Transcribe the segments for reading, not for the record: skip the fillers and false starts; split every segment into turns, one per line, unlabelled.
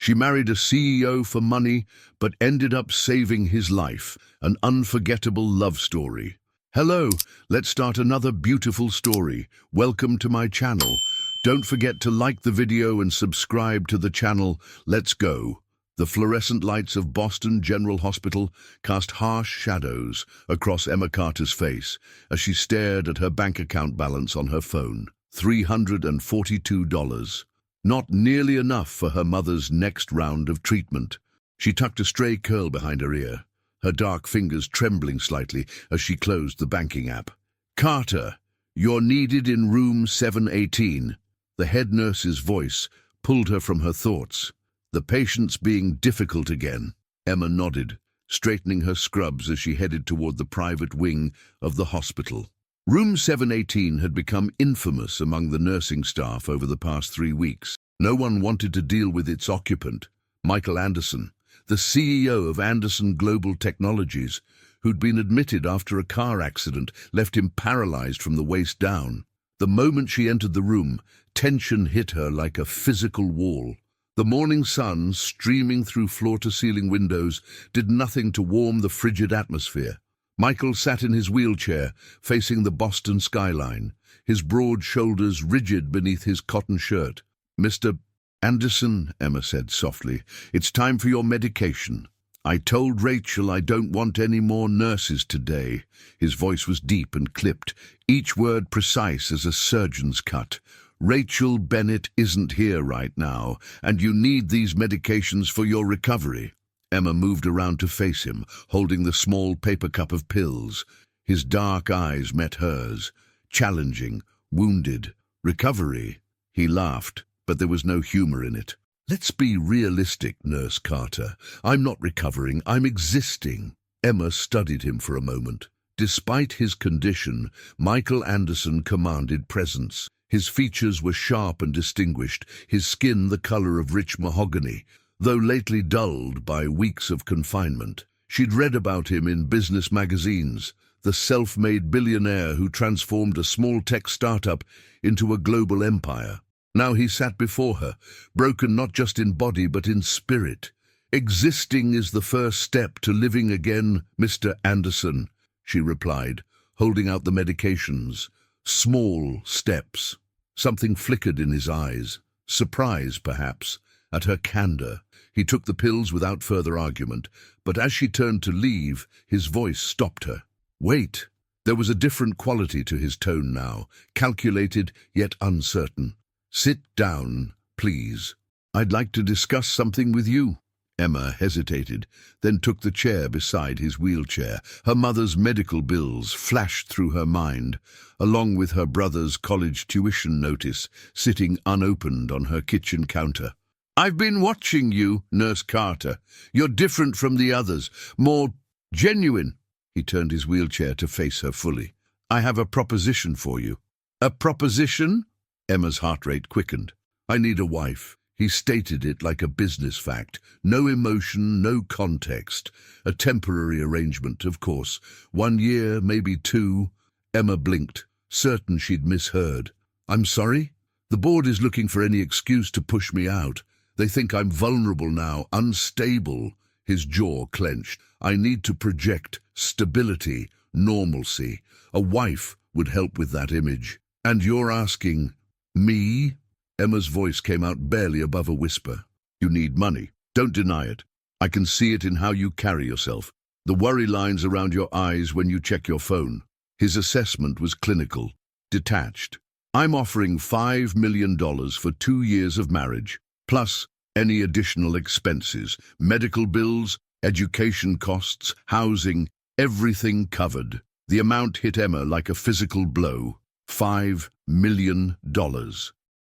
She married a CEO for money, but ended up saving his life. An unforgettable love story. Hello, let's start another beautiful story. Welcome to my channel. Don't forget to like the video and subscribe to the channel. Let's go. The fluorescent lights of Boston General Hospital cast harsh shadows across Emma Carter's face as she stared at her bank account balance on her phone. $342. Not nearly enough for her mother's next round of treatment. She tucked a stray curl behind her ear, her dark fingers trembling slightly as she closed the banking app. "Carter, you're needed in room 718. The head nurse's voice pulled her from her thoughts. "The patient's being difficult again." Emma nodded, straightening her scrubs as she headed toward the private wing of the hospital. Room 718 had become infamous among the nursing staff over the past 3 weeks. No one wanted to deal with its occupant, Michael Anderson, the CEO of Anderson Global Technologies, who'd been admitted after a car accident left him paralyzed from the waist down. The moment she entered the room, tension hit her like a physical wall. The morning sun, streaming through floor-to-ceiling windows, did nothing to warm the frigid atmosphere. Michael sat in his wheelchair, facing the Boston skyline, his broad shoulders rigid beneath his cotton shirt. "Mr. Anderson," Emma said softly, "it's time for your medication. I told Rachel I don't want any more nurses today." His voice was deep and clipped, each word precise as a surgeon's cut. "Rachel Bennett isn't here right now, and you need these medications for your recovery." Emma moved around to face him, holding the small paper cup of pills. His dark eyes met hers, challenging, wounded. "Recovery?" He laughed, but there was no humor in it. "Let's be realistic, Nurse Carter. I'm not recovering, I'm existing." Emma studied him for a moment. Despite his condition, Michael Anderson commanded presence. His features were sharp and distinguished, his skin the color of rich mahogany, though lately dulled by weeks of confinement. She'd read about him in business magazines, the self-made billionaire who transformed a small tech startup into a global empire. Now he sat before her, broken not just in body but in spirit. "Existing is the first step to living again, Mr. Anderson," she replied, holding out the medications. Small steps. Something flickered in his eyes, surprise perhaps, at her candor. He took the pills without further argument, but as she turned to leave, his voice stopped her. "Wait." There was a different quality to his tone now, calculated yet uncertain. "Sit down, please. I'd like to discuss something with you." Emma hesitated, then took the chair beside his wheelchair. Her mother's medical bills flashed through her mind, along with her brother's college tuition notice sitting unopened on her kitchen counter. "I've been watching you, Nurse Carter. You're different from the others, more genuine." He turned his wheelchair to face her fully. "I have a proposition for you." "A proposition?" Emma's heart rate quickened. "I need a wife." He stated it like a business fact. No emotion, no context. A temporary arrangement, of course. 1 year, maybe 2. Emma blinked, certain she'd misheard. "I'm sorry? The board is looking for any excuse to push me out. They think I'm vulnerable now, unstable." His jaw clenched. "I need to project stability, normalcy. A wife would help with that image. And you're asking me?" Emma's voice came out barely above a whisper. "You need money. Don't deny it. I can see it in how you carry yourself. The worry lines around your eyes when you check your phone." His assessment was clinical, detached. "I'm offering $5 million for 2 years of marriage, plus any additional expenses, medical bills, education costs, housing, everything covered." The amount hit Emma like a physical blow. $5 million.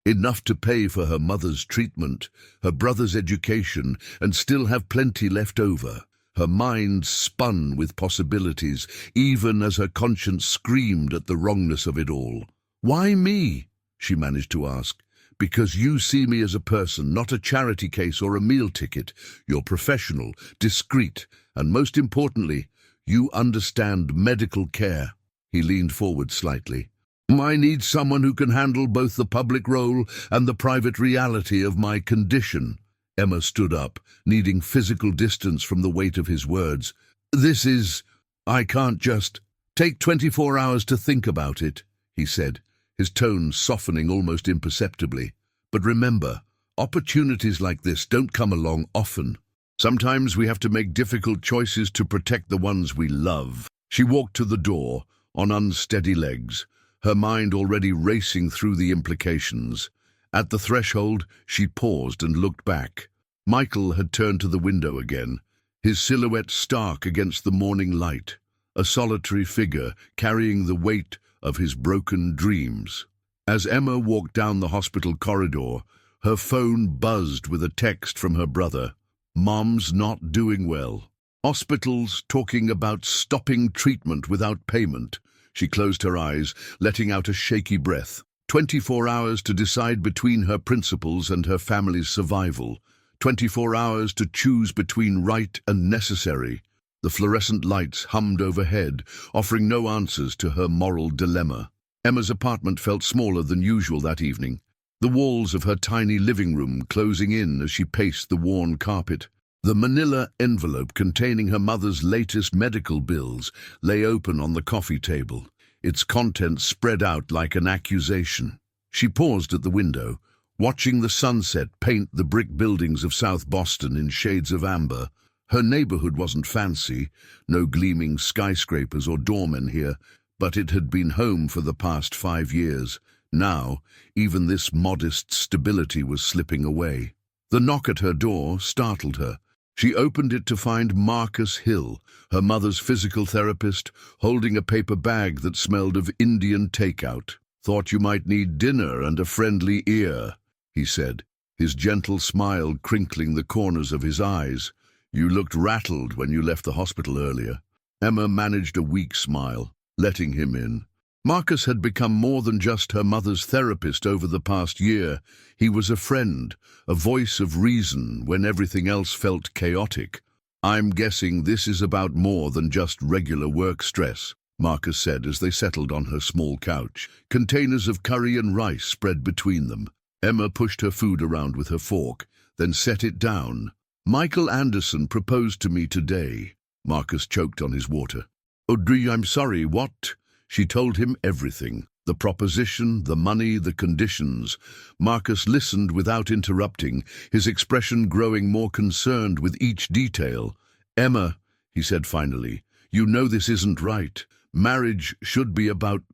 Enough to pay for her mother's treatment, her brother's education, and still have plenty left over. Her mind spun with possibilities, even as her conscience screamed at the wrongness of it all. "Why me?" she managed to ask. "Because you see me as a person, not a charity case or a meal ticket. You're professional, discreet, and most importantly, you understand medical care." He leaned forward slightly. "I need someone who can handle both the public role and the private reality of my condition." Emma stood up, needing physical distance from the weight of his words. I can't just... Take 24 hours to think about it, he said, his tone softening almost imperceptibly. But remember, opportunities like this don't come along often. Sometimes we have to make difficult choices to protect the ones we love. She walked to the door, on unsteady legs, her mind already racing through the implications. At the threshold, she paused and looked back. Michael had turned to the window again, his silhouette stark against the morning light, a solitary figure carrying the weight of his broken dreams. As Emma walked down the hospital corridor, her phone buzzed with a text from her brother. Mom's not doing well. Hospitals talking about stopping treatment without payment. She closed her eyes, letting out a shaky breath. 24 hours to decide between her principles and her family's survival. 24 hours to choose between right and necessary. The fluorescent lights hummed overhead, offering no answers to her moral dilemma. Emma's apartment felt smaller than usual that evening, the walls of her tiny living room closing in as she paced the worn carpet. The manila envelope containing her mother's latest medical bills lay open on the coffee table, its contents spread out like an accusation. She paused at the window, watching the sunset paint the brick buildings of South Boston in shades of amber. Her neighborhood wasn't fancy, no gleaming skyscrapers or doormen here, but it had been home for the past 5 years. Now, even this modest stability was slipping away. The knock at her door startled her. She opened it to find Marcus Hill, her mother's physical therapist, holding a paper bag that smelled of Indian takeout. "Thought you might need dinner and a friendly ear," he said, his gentle smile crinkling the corners of his eyes. "You looked rattled when you left the hospital earlier." Emma managed a weak smile, letting him in. Marcus had become more than just her mother's therapist over the past year. He was a friend, a voice of reason when everything else felt chaotic. "I'm guessing this is about more than just regular work stress," Marcus said as they settled on her small couch, containers of curry and rice spread between them. Emma pushed her food around with her fork, then set it down. "Michael Anderson proposed to me today." Marcus choked on his water. "Oh, I'm sorry, what?" She told him everything, the proposition, the money, the conditions. Marcus listened without interrupting, his expression growing more concerned with each detail. "Emma," he said finally, "you know this isn't right. Marriage should be about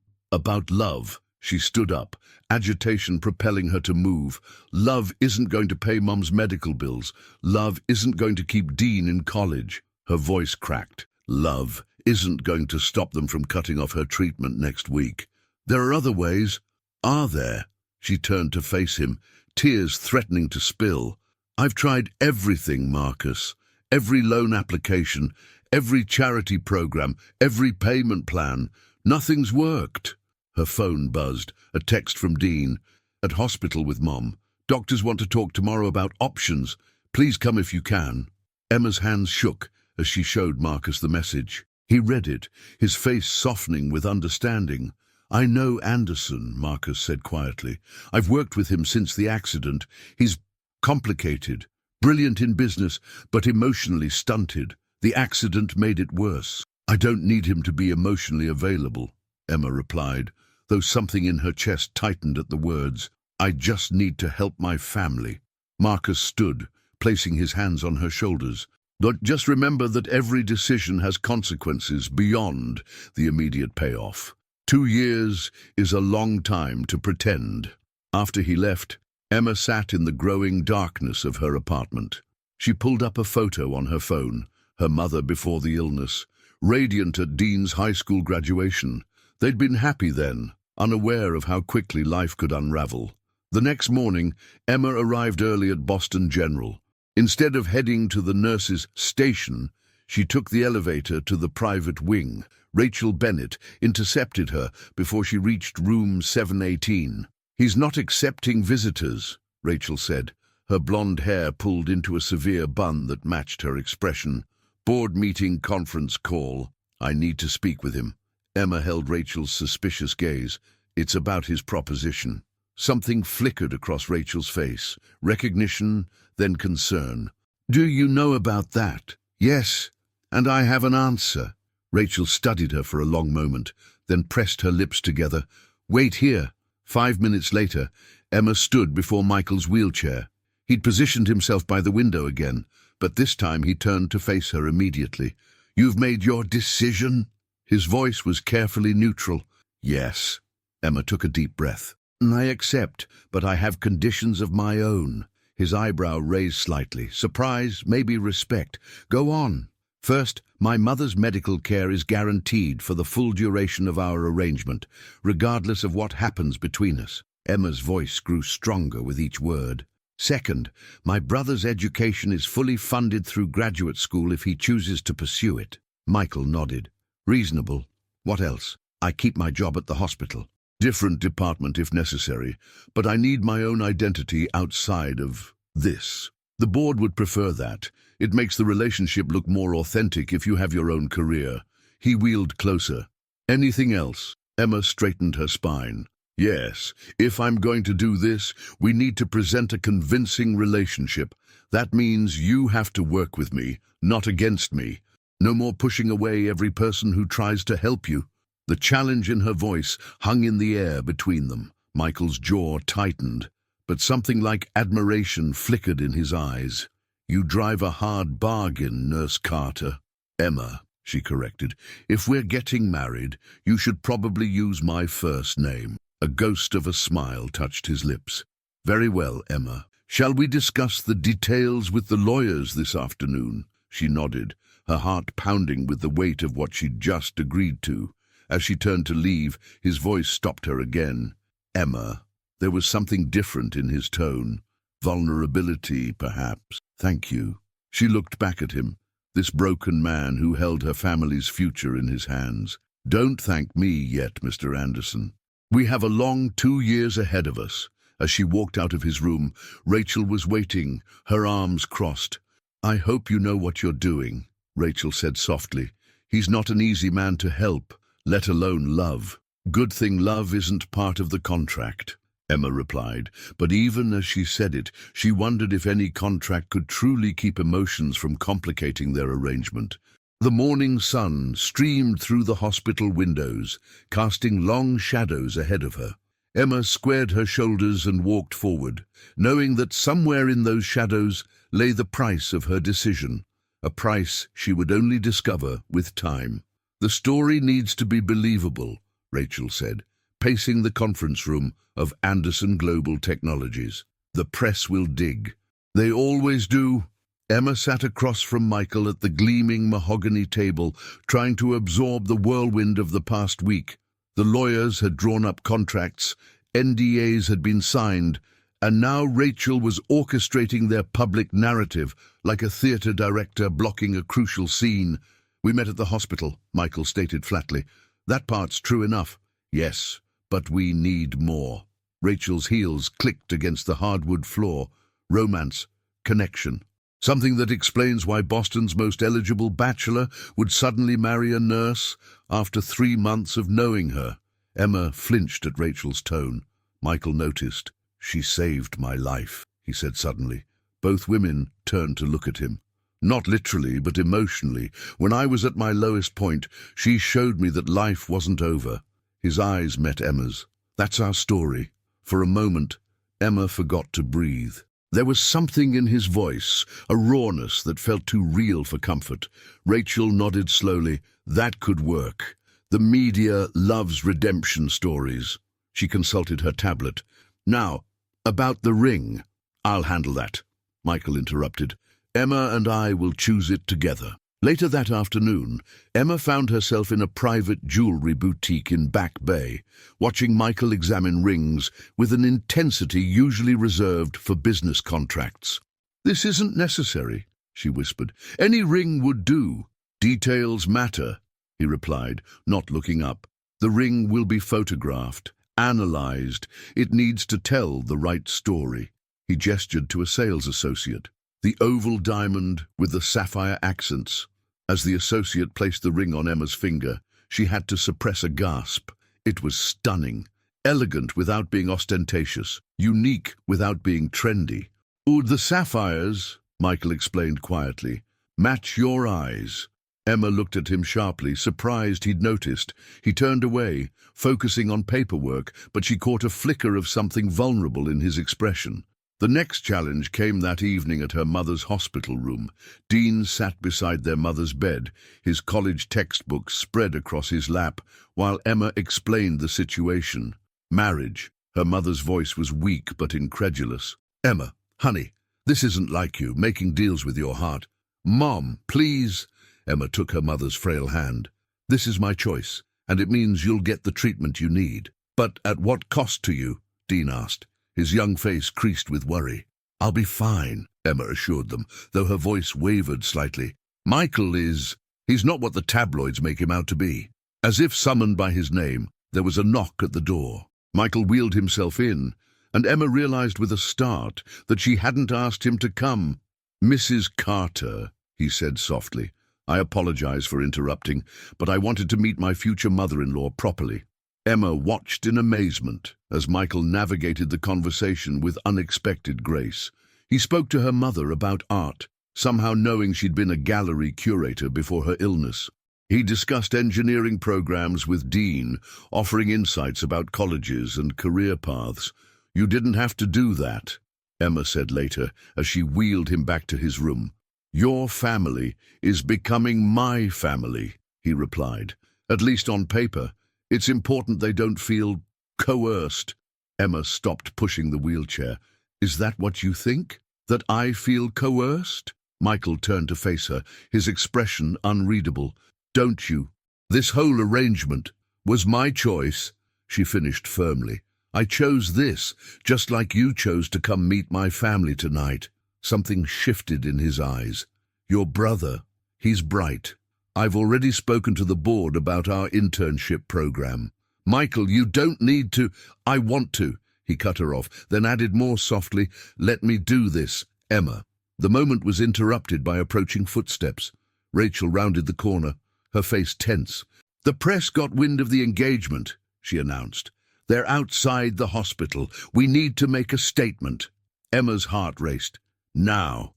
love." She stood up, agitation propelling her to move. "Love isn't going to pay Mum's medical bills. Love isn't going to keep Dean in college." Her voice cracked. "Love isn't going to stop them from cutting off her treatment next week. There are other ways." "Are there?" She turned to face him, tears threatening to spill. "I've tried everything, Marcus. Every loan application, every charity program, every payment plan. Nothing's worked." Her phone buzzed, a text from Dean. "At hospital with Mom. Doctors want to talk tomorrow about options. Please come if you can." Emma's hands shook as she showed Marcus the message. He read it, his face softening with understanding. "I know Anderson," Marcus said quietly. "I've worked with him since the accident. He's complicated, brilliant in business, but emotionally stunted. The accident made it worse." "I don't need him to be emotionally available," Emma replied, though something in her chest tightened at the words. "I just need to help my family." Marcus stood, placing his hands on her shoulders. "But just remember that every decision has consequences beyond the immediate payoff. 2 years is a long time to pretend." After he left, Emma sat in the growing darkness of her apartment. She pulled up a photo on her phone, her mother before the illness, radiant at Dean's high school graduation. They'd been happy then, unaware of how quickly life could unravel. The next morning, Emma arrived early at Boston General. Instead of heading to the nurse's station, she took the elevator to the private wing. Rachel Bennett intercepted her before she reached room 718. "He's not accepting visitors," Rachel said, her blonde hair pulled into a severe bun that matched her expression. "Board meeting, conference call. I need to speak with him." Emma held Rachel's suspicious gaze. "It's about his proposition." Something flickered across Rachel's face. Recognition, then concern. "Do you know about that?" "Yes, and I have an answer." Rachel studied her for a long moment, then pressed her lips together. "Wait here." 5 minutes later, Emma stood before Michael's wheelchair. He'd positioned himself by the window again, but this time he turned to face her immediately. "You've made your decision?" His voice was carefully neutral. "Yes." Emma took a deep breath. "I accept, but I have conditions of my own." His eyebrow raised slightly. Surprise, maybe respect. "Go on." "First, my mother's medical care is guaranteed for the full duration of our arrangement, regardless of what happens between us." Emma's voice grew stronger with each word. "Second, my brother's education is fully funded through graduate school if he chooses to pursue it." Michael nodded. "Reasonable. What else?" "I keep my job at the hospital. Different department if necessary, but I need my own identity outside of this. The board would prefer that. It makes the relationship look more authentic if you have your own career." He wheeled closer. "Anything else?" Emma straightened her spine. "Yes, if I'm going to do this, we need to present a convincing relationship. That means you have to work with me, not against me. No more pushing away every person who tries to help you." The challenge in her voice hung in the air between them. Michael's jaw tightened, but something like admiration flickered in his eyes. "You drive a hard bargain, Nurse Carter." "Emma," she corrected. "If we're getting married, you should probably use my first name." A ghost of a smile touched his lips. "Very well, Emma. Shall we discuss the details with the lawyers this afternoon?" She nodded, her heart pounding with the weight of what she'd just agreed to. As she turned to leave, his voice stopped her again. "Emma." There was something different in his tone. Vulnerability, perhaps. "Thank you." She looked back at him, this broken man who held her family's future in his hands. "Don't thank me yet, Mr. Anderson. We have a long 2 years ahead of us." As she walked out of his room, Rachel was waiting, her arms crossed. "I hope you know what you're doing," Rachel said softly. "He's not an easy man to help, let alone love." "Good thing love isn't part of the contract," Emma replied, but even as she said it, she wondered if any contract could truly keep emotions from complicating their arrangement. The morning sun streamed through the hospital windows, casting long shadows ahead of her. Emma squared her shoulders and walked forward, knowing that somewhere in those shadows lay the price of her decision, a price she would only discover with time. "The story needs to be believable," Rachel said, pacing the conference room of Anderson Global Technologies. "The press will dig." "They always do." Emma sat across from Michael at the gleaming mahogany table, trying to absorb the whirlwind of the past week. The lawyers had drawn up contracts, NDAs had been signed, and now Rachel was orchestrating their public narrative, like a theater director blocking a crucial scene. "We met at the hospital," Michael stated flatly. "That part's true enough." "Yes, but we need more." Rachel's heels clicked against the hardwood floor. "Romance, connection. Something that explains why Boston's most eligible bachelor would suddenly marry a nurse after 3 months of knowing her." Emma flinched at Rachel's tone. Michael noticed. "She saved my life," he said suddenly. Both women turned to look at him. "Not literally, but emotionally. When I was at my lowest point, she showed me that life wasn't over." His eyes met Emma's. "That's our story." For a moment, Emma forgot to breathe. There was something in his voice, a rawness that felt too real for comfort. Rachel nodded slowly. "That could work. The media loves redemption stories." She consulted her tablet. "Now, about the ring." "I'll handle that," Michael interrupted. "Emma and I will choose it together." Later that afternoon, Emma found herself in a private jewelry boutique in Back Bay, watching Michael examine rings with an intensity usually reserved for business contracts. "This isn't necessary," she whispered. "Any ring would do." "Details matter," he replied, not looking up. "The ring will be photographed, analyzed. It needs to tell the right story." He gestured to a sales associate. "The oval diamond with the sapphire accents." As the associate placed the ring on Emma's finger, she had to suppress a gasp. It was stunning. elegant without being ostentatious, unique without being trendy. "Ooh, the sapphires," Michael explained quietly, "match your eyes." Emma looked at him sharply, surprised he'd noticed. He turned away, focusing on paperwork, but she caught a flicker of something vulnerable in his expression. The next challenge came that evening at her mother's hospital room. Dean sat beside their mother's bed, his college textbooks spread across his lap, while Emma explained the situation. Marriage. Her mother's voice was weak but incredulous. "Emma, honey, this isn't like you, making deals with your heart." "Mom, please." Emma took her mother's frail hand. "This is my choice, and it means you'll get the treatment you need." "But at what cost to you?" Dean asked. His young face creased with worry. "I'll be fine," Emma assured them, though her voice wavered slightly. He's not what the tabloids make him out to be." As if summoned by his name, there was a knock at the door. Michael wheeled himself in, and Emma realized with a start that she hadn't asked him to come. "Mrs. Carter," he said softly, "I apologize for interrupting, but I wanted to meet my future mother-in-law properly." Emma watched in amazement as Michael navigated the conversation with unexpected grace. He spoke to her mother about art, somehow knowing she'd been a gallery curator before her illness. He discussed engineering programs with Dean, offering insights about colleges and career paths. "You didn't have to do that," Emma said later as she wheeled him back to his room. "Your family is becoming my family," he replied. "At least on paper. It's important they don't feel coerced." Emma stopped pushing the wheelchair. "Is that what you think? That I feel coerced?" Michael turned to face her, his expression unreadable. "Don't you? This whole arrangement was my choice," she finished firmly. "I chose this, just like you chose to come meet my family tonight." Something shifted in his eyes. "Your brother, he's bright. I've already spoken to the board about our internship program." "Michael, you don't need to." "I want to," he cut her off, then added more softly, "Let me do this, Emma." The moment was interrupted by approaching footsteps. Rachel rounded the corner, her face tense. "The press got wind of the engagement," she announced. "They're outside the hospital. We need to make a statement." Emma's heart raced. Now,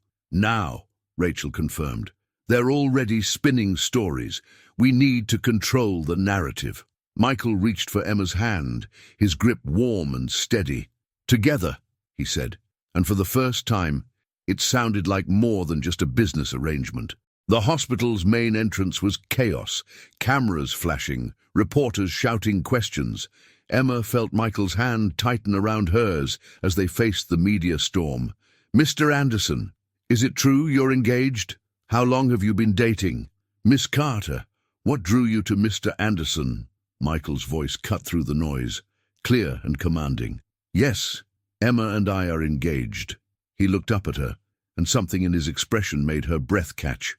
Rachel confirmed. "They're already spinning stories. We need to control the narrative." Michael reached for Emma's hand, his grip warm and steady. "Together," he said, and for the first time, it sounded like more than just a business arrangement. The hospital's main entrance was chaos, cameras flashing, reporters shouting questions. Emma felt Michael's hand tighten around hers as they faced the media storm. "Mr. Anderson, is it true you're engaged? How long have you been dating?" "Miss Carter, what drew you to Mr. Anderson?" Michael's voice cut through the noise, clear and commanding. "Yes, Emma and I are engaged." He looked up at her, and something in his expression made her breath catch.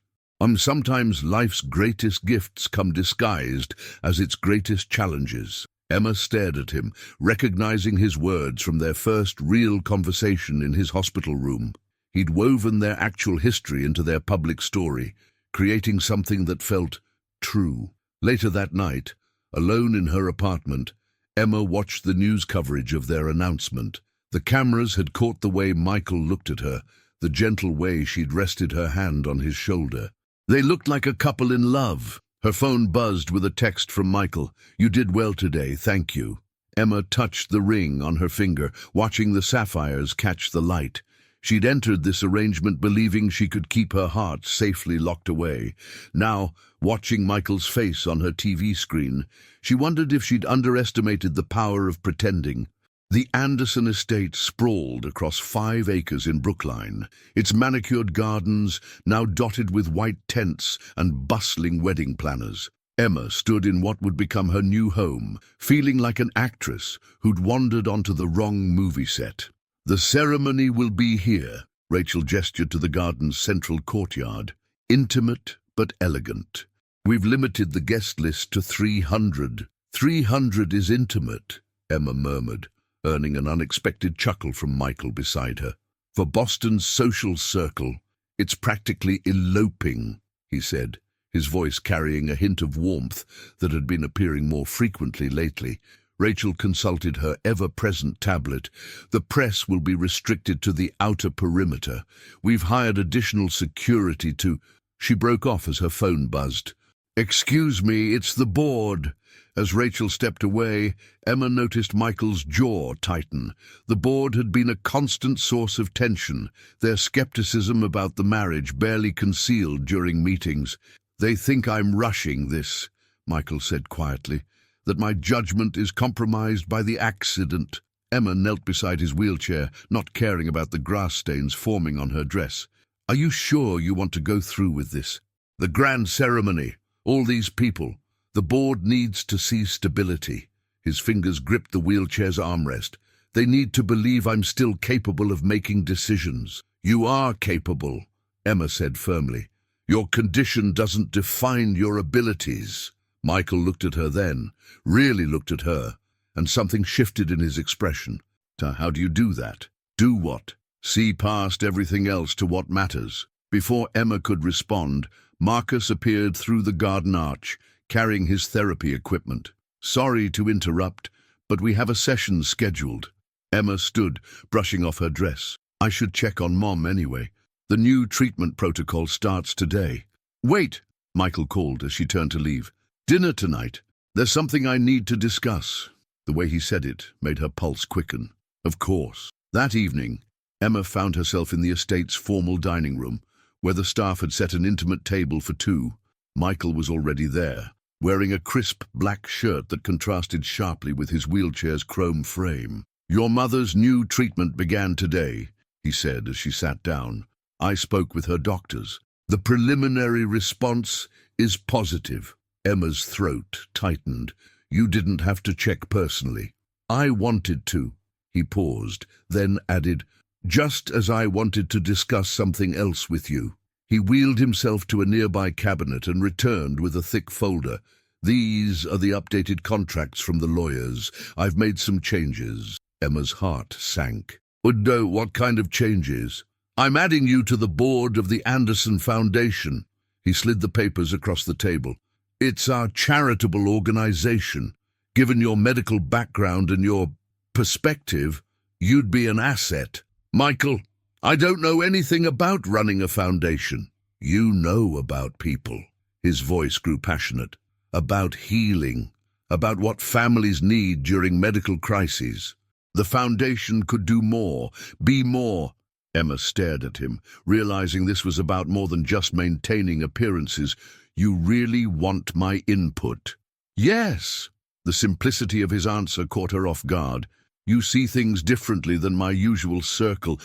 Sometimes life's greatest gifts come disguised as its greatest challenges." Emma stared at him, recognizing his words from their first real conversation in his hospital room. He'd woven their actual history into their public story, creating something that felt true. Later that night, alone in her apartment, Emma watched the news coverage of their announcement. The cameras had caught the way Michael looked at her, the gentle way she'd rested her hand on his shoulder. They looked like a couple in love. Her phone buzzed with a text from Michael. "You did well today, thank you." Emma touched the ring on her finger, watching the sapphires catch the light. She'd entered this arrangement believing she could keep her heart safely locked away. Now, watching Michael's face on her TV screen, she wondered if she'd underestimated the power of pretending. The Anderson estate sprawled across 5 acres in Brookline, its manicured gardens now dotted with white tents and bustling wedding planners. Emma stood in what would become her new home, feeling like an actress who'd wandered onto the wrong movie set. "The ceremony will be here," Rachel gestured to the garden's central courtyard. "Intimate but elegant. We've limited the guest list to 300. 300 is intimate," Emma murmured, earning an unexpected chuckle from Michael beside her. "For Boston's social circle, it's practically eloping," he said, his voice carrying a hint of warmth that had been appearing more frequently lately. Rachel consulted her ever-present tablet. The press will be restricted to the outer perimeter. We've hired additional security to... She broke off as her phone buzzed. "Excuse me, it's the board." As Rachel stepped away, Emma noticed Michael's jaw tighten. The board had been a constant source of tension, their skepticism about the marriage barely concealed during meetings. "They think I'm rushing this," Michael said quietly, "that my judgment is compromised by the accident." Emma knelt beside his wheelchair, not caring about the grass stains forming on her dress. "Are you sure you want to go through with this? The grand ceremony, all these people. The board needs to see stability." His fingers gripped the wheelchair's armrest. "They need to believe I'm still capable of making decisions." "You are capable," Emma said firmly. "Your condition doesn't define your abilities." Michael looked at her then, really looked at her, and something shifted in his expression. "How do you do that?" "Do what?" "See past everything else to what matters." Before Emma could respond, Marcus appeared through the garden arch, carrying his therapy equipment. "Sorry to interrupt, but we have a session scheduled." Emma stood, brushing off her dress. "I should check on Mom anyway. The new treatment protocol starts today." "Wait," Michael called as she turned to leave. "Dinner tonight. There's something I need to discuss." The way he said it made her pulse quicken. Of course. That evening, Emma found herself in the estate's formal dining room, where the staff had set an intimate table for two. Michael was already there, wearing a crisp black shirt that contrasted sharply with his wheelchair's chrome frame. "Your mother's new treatment began today," he said as she sat down. "I spoke with her doctors. The preliminary response is positive." Emma's throat tightened. "You didn't have to check personally." "I wanted to." He paused, then added, "just as I wanted to discuss something else with you." He wheeled himself to a nearby cabinet and returned with a thick folder. "These are the updated contracts from the lawyers. I've made some changes." Emma's heart sank. What kind of changes?" "I'm adding you to the board of the Anderson Foundation." He slid the papers across the table. "It's our charitable organization. Given your medical background and your perspective, you'd be an asset." "Michael, I don't know anything about running a foundation." "You know about people." His voice grew passionate. "About healing. About what families need during medical crises. The foundation could do more, be more." Emma stared at him, realizing this was about more than just maintaining appearances. "You really want my input?" "Yes." The simplicity of his answer caught her off guard. "You see things differently than my usual circle.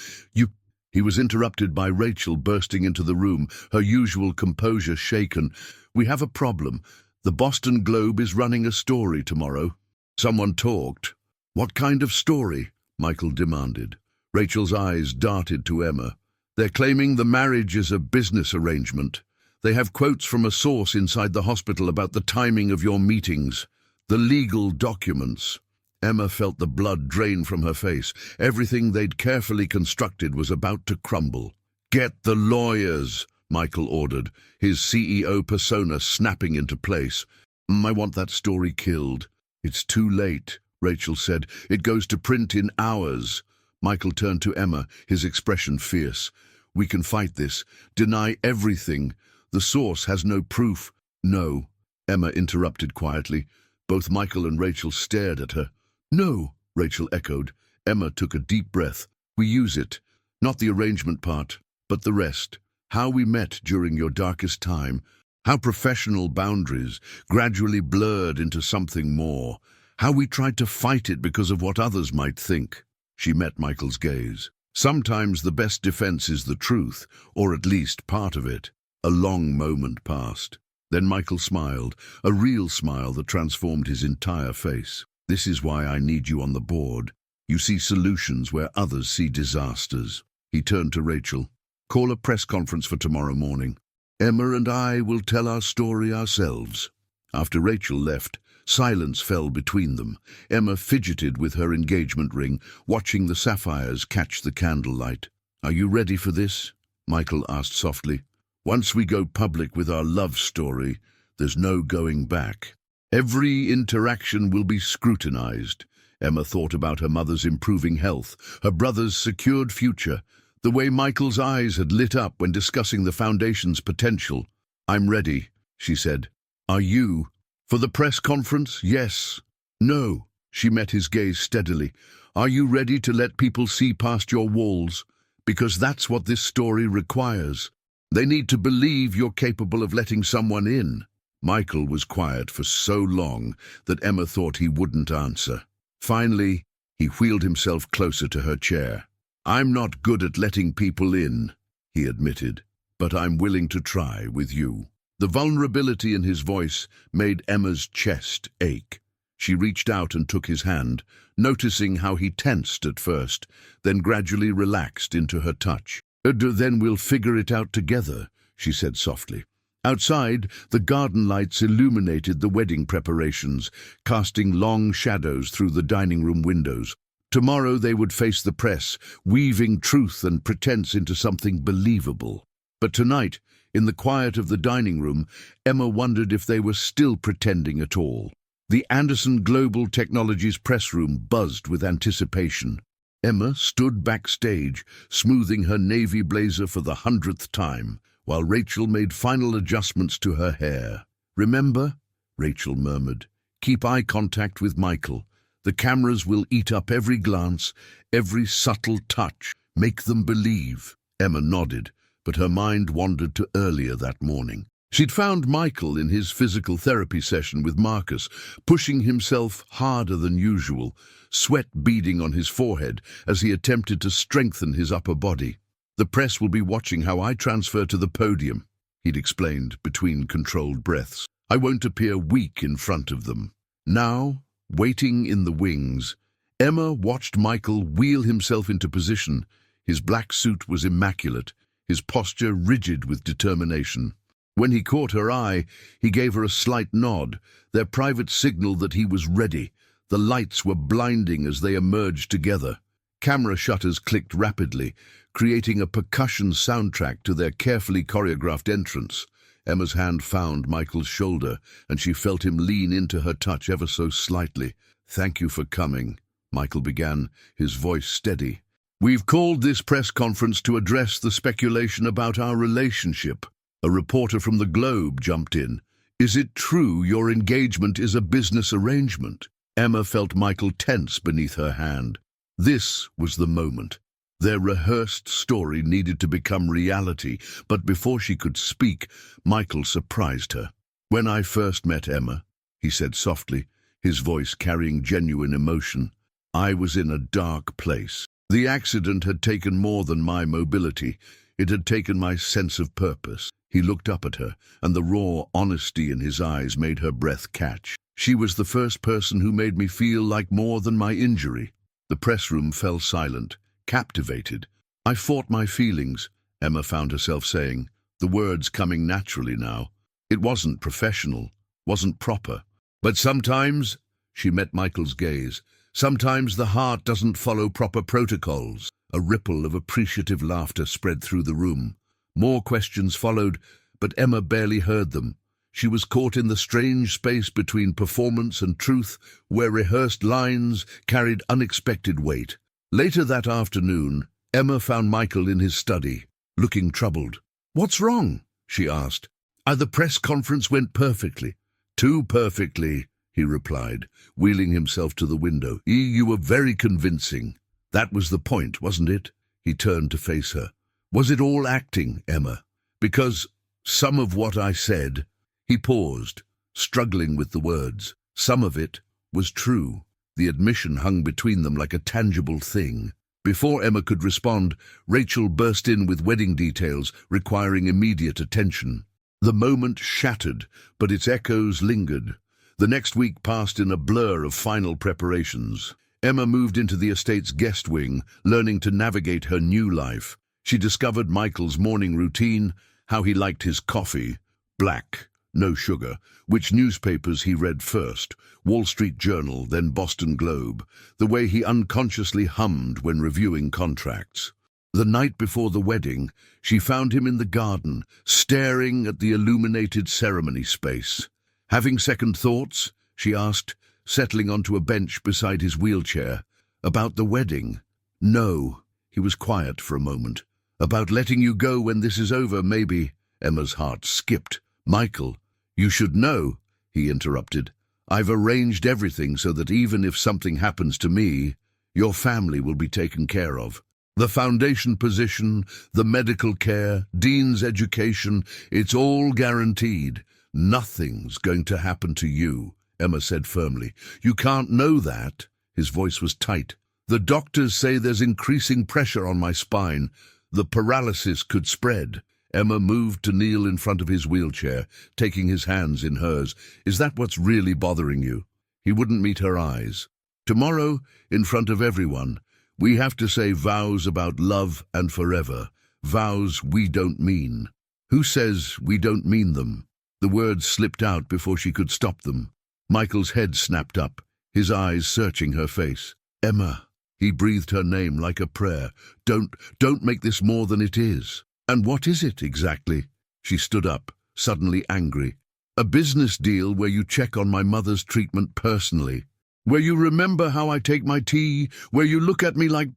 He was interrupted by Rachel bursting into the room, her usual composure shaken. "We have a problem. The Boston Globe is running a story tomorrow." Someone talked. "What kind of story?" Michael demanded. Rachel's eyes darted to Emma. "They're claiming the marriage is a business arrangement. They have quotes from a source inside the hospital about the timing of your meetings. The legal documents." Emma felt the blood drain from her face. Everything they'd carefully constructed was about to crumble. "Get the lawyers," Michael ordered, his CEO persona snapping into place. "I want that story killed." "It's too late," Rachel said. "It goes to print in hours." Michael turned to Emma, his expression fierce. "We can fight this. Deny everything. The source has no proof." "No," Emma interrupted quietly. Both Michael and Rachel stared at her. "No," Rachel echoed. Emma took a deep breath. "We use it. Not the arrangement part, but the rest. How we met during your darkest time. How professional boundaries gradually blurred into something more. How we tried to fight it because of what others might think." She met Michael's gaze. "Sometimes the best defense is the truth, or at least part of it." A long moment passed. Then Michael smiled, a real smile that transformed his entire face. "This is why I need you on the board. You see solutions where others see disasters." He turned to Rachel. "Call a press conference for tomorrow morning. Emma and I will tell our story ourselves." After Rachel left, silence fell between them. Emma fidgeted with her engagement ring, watching the sapphires catch the candlelight. "Are you ready for this?" Michael asked softly. "Once we go public with our love story, there's no going back." Every interaction will be scrutinized. Emma thought about her mother's improving health, her brother's secured future, the way Michael's eyes had lit up when discussing the foundation's potential. "I'm ready," she said. "Are you?" "For the press conference, yes." "No." She met his gaze steadily. "Are you ready to let people see past your walls? Because that's what this story requires. They need to believe you're capable of letting someone in." Michael was quiet for so long that Emma thought he wouldn't answer. Finally, he wheeled himself closer to her chair. "I'm not good at letting people in," he admitted, "but I'm willing to try with you." The vulnerability in his voice made Emma's chest ache. She reached out and took his hand, noticing how he tensed at first, then gradually relaxed into her touch. "Then we'll figure it out together," she said softly. Outside, the garden lights illuminated the wedding preparations, casting long shadows through the dining room windows. Tomorrow they would face the press, weaving truth and pretense into something believable. But tonight, in the quiet of the dining room, Emma wondered if they were still pretending at all. The Anderson Global Technologies press room buzzed with anticipation. Emma stood backstage, smoothing her navy blazer for the 100th time, while Rachel made final adjustments to her hair. "Remember," Rachel murmured, "keep eye contact with Michael. The cameras will eat up every glance, every subtle touch. Make them believe." Emma nodded, but her mind wandered to earlier that morning. She'd found Michael in his physical therapy session with Marcus, pushing himself harder than usual, sweat beading on his forehead as he attempted to strengthen his upper body. "The press will be watching how I transfer to the podium," he'd explained between controlled breaths. "I won't appear weak in front of them." Now, waiting in the wings, Emma watched Michael wheel himself into position. His black suit was immaculate, his posture rigid with determination. When he caught her eye, he gave her a slight nod, their private signal that he was ready. The lights were blinding as they emerged together. Camera shutters clicked rapidly, creating a percussion soundtrack to their carefully choreographed entrance. Emma's hand found Michael's shoulder, and she felt him lean into her touch ever so slightly. "Thank you for coming," Michael began, his voice steady. "We've called this press conference to address the speculation about our relationship." A reporter from the Globe jumped in. "Is it true your engagement is a business arrangement?" Emma felt Michael tense beneath her hand. This was the moment. Their rehearsed story needed to become reality, but before she could speak, Michael surprised her. "When I first met Emma," he said softly, his voice carrying genuine emotion, "I was in a dark place. The accident had taken more than my mobility. It had taken my sense of purpose." He looked up at her, and the raw honesty in his eyes made her breath catch. "She was the first person who made me feel like more than my injury." The press room fell silent, captivated. "I fought my feelings," Emma found herself saying, the words coming naturally now. "It wasn't professional, wasn't proper. But sometimes," she met Michael's gaze, "sometimes the heart doesn't follow proper protocols." A ripple of appreciative laughter spread through the room. More questions followed, but Emma barely heard them. She was caught in the strange space between performance and truth, where rehearsed lines carried unexpected weight. Later that afternoon, Emma found Michael in his study, looking troubled. "What's wrong?" she asked. "The press conference went perfectly." "Too perfectly," he replied, wheeling himself to the window. "You were very convincing." "That was the point, wasn't it?" He turned to face her. "Was it all acting, Emma? Because some of what I said—" He paused, struggling with the words. "Some of it was true." The admission hung between them like a tangible thing. Before Emma could respond, Rachel burst in with wedding details requiring immediate attention. The moment shattered, but its echoes lingered. The next week passed in a blur of final preparations. Emma moved into the estate's guest wing, learning to navigate her new life. She discovered Michael's morning routine, how he liked his coffee, black, no sugar, which newspapers he read first, Wall Street Journal, then Boston Globe, the way he unconsciously hummed when reviewing contracts. The night before the wedding, she found him in the garden, staring at the illuminated ceremony space. Having second thoughts, she asked, settling onto a bench beside his wheelchair. About the wedding? No. He was quiet for a moment. About letting you go when this is over, maybe. Emma's heart skipped. Michael, you should know, he interrupted. I've arranged everything so that even if something happens to me, your family will be taken care of. The foundation position, the medical care, Dean's education, it's all guaranteed. Nothing's going to happen to you, Emma said firmly. You can't know that. His voice was tight. The doctors say there's increasing pressure on my spine. The paralysis could spread. Emma moved to kneel in front of his wheelchair, taking his hands in hers. Is that what's really bothering you? He wouldn't meet her eyes. Tomorrow, in front of everyone, we have to say vows about love and forever. Vows we don't mean. Who says we don't mean them? The words slipped out before she could stop them. Michael's head snapped up, his eyes searching her face. Emma. He breathed her name like a prayer. Don't make this more than it is. And what is it exactly? She stood up, suddenly angry. A business deal where you check on my mother's treatment personally. Where you remember how I take my tea, where you look at me like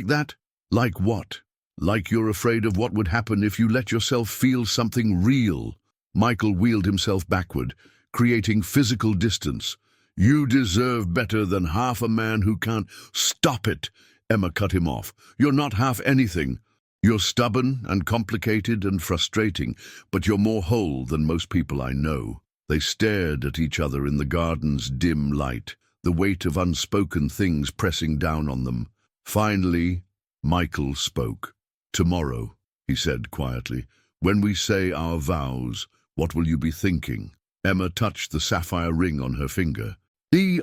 that? Like what? Like you're afraid of what would happen if you let yourself feel something real. Michael wheeled himself backward, creating physical distance. You deserve better than half a man who can't... Stop it! Emma cut him off. You're not half anything. You're stubborn and complicated and frustrating, but you're more whole than most people I know. They stared at each other in the garden's dim light, the weight of unspoken things pressing down on them. Finally, Michael spoke. Tomorrow, he said quietly, when we say our vows, what will you be thinking? Emma touched the sapphire ring on her finger.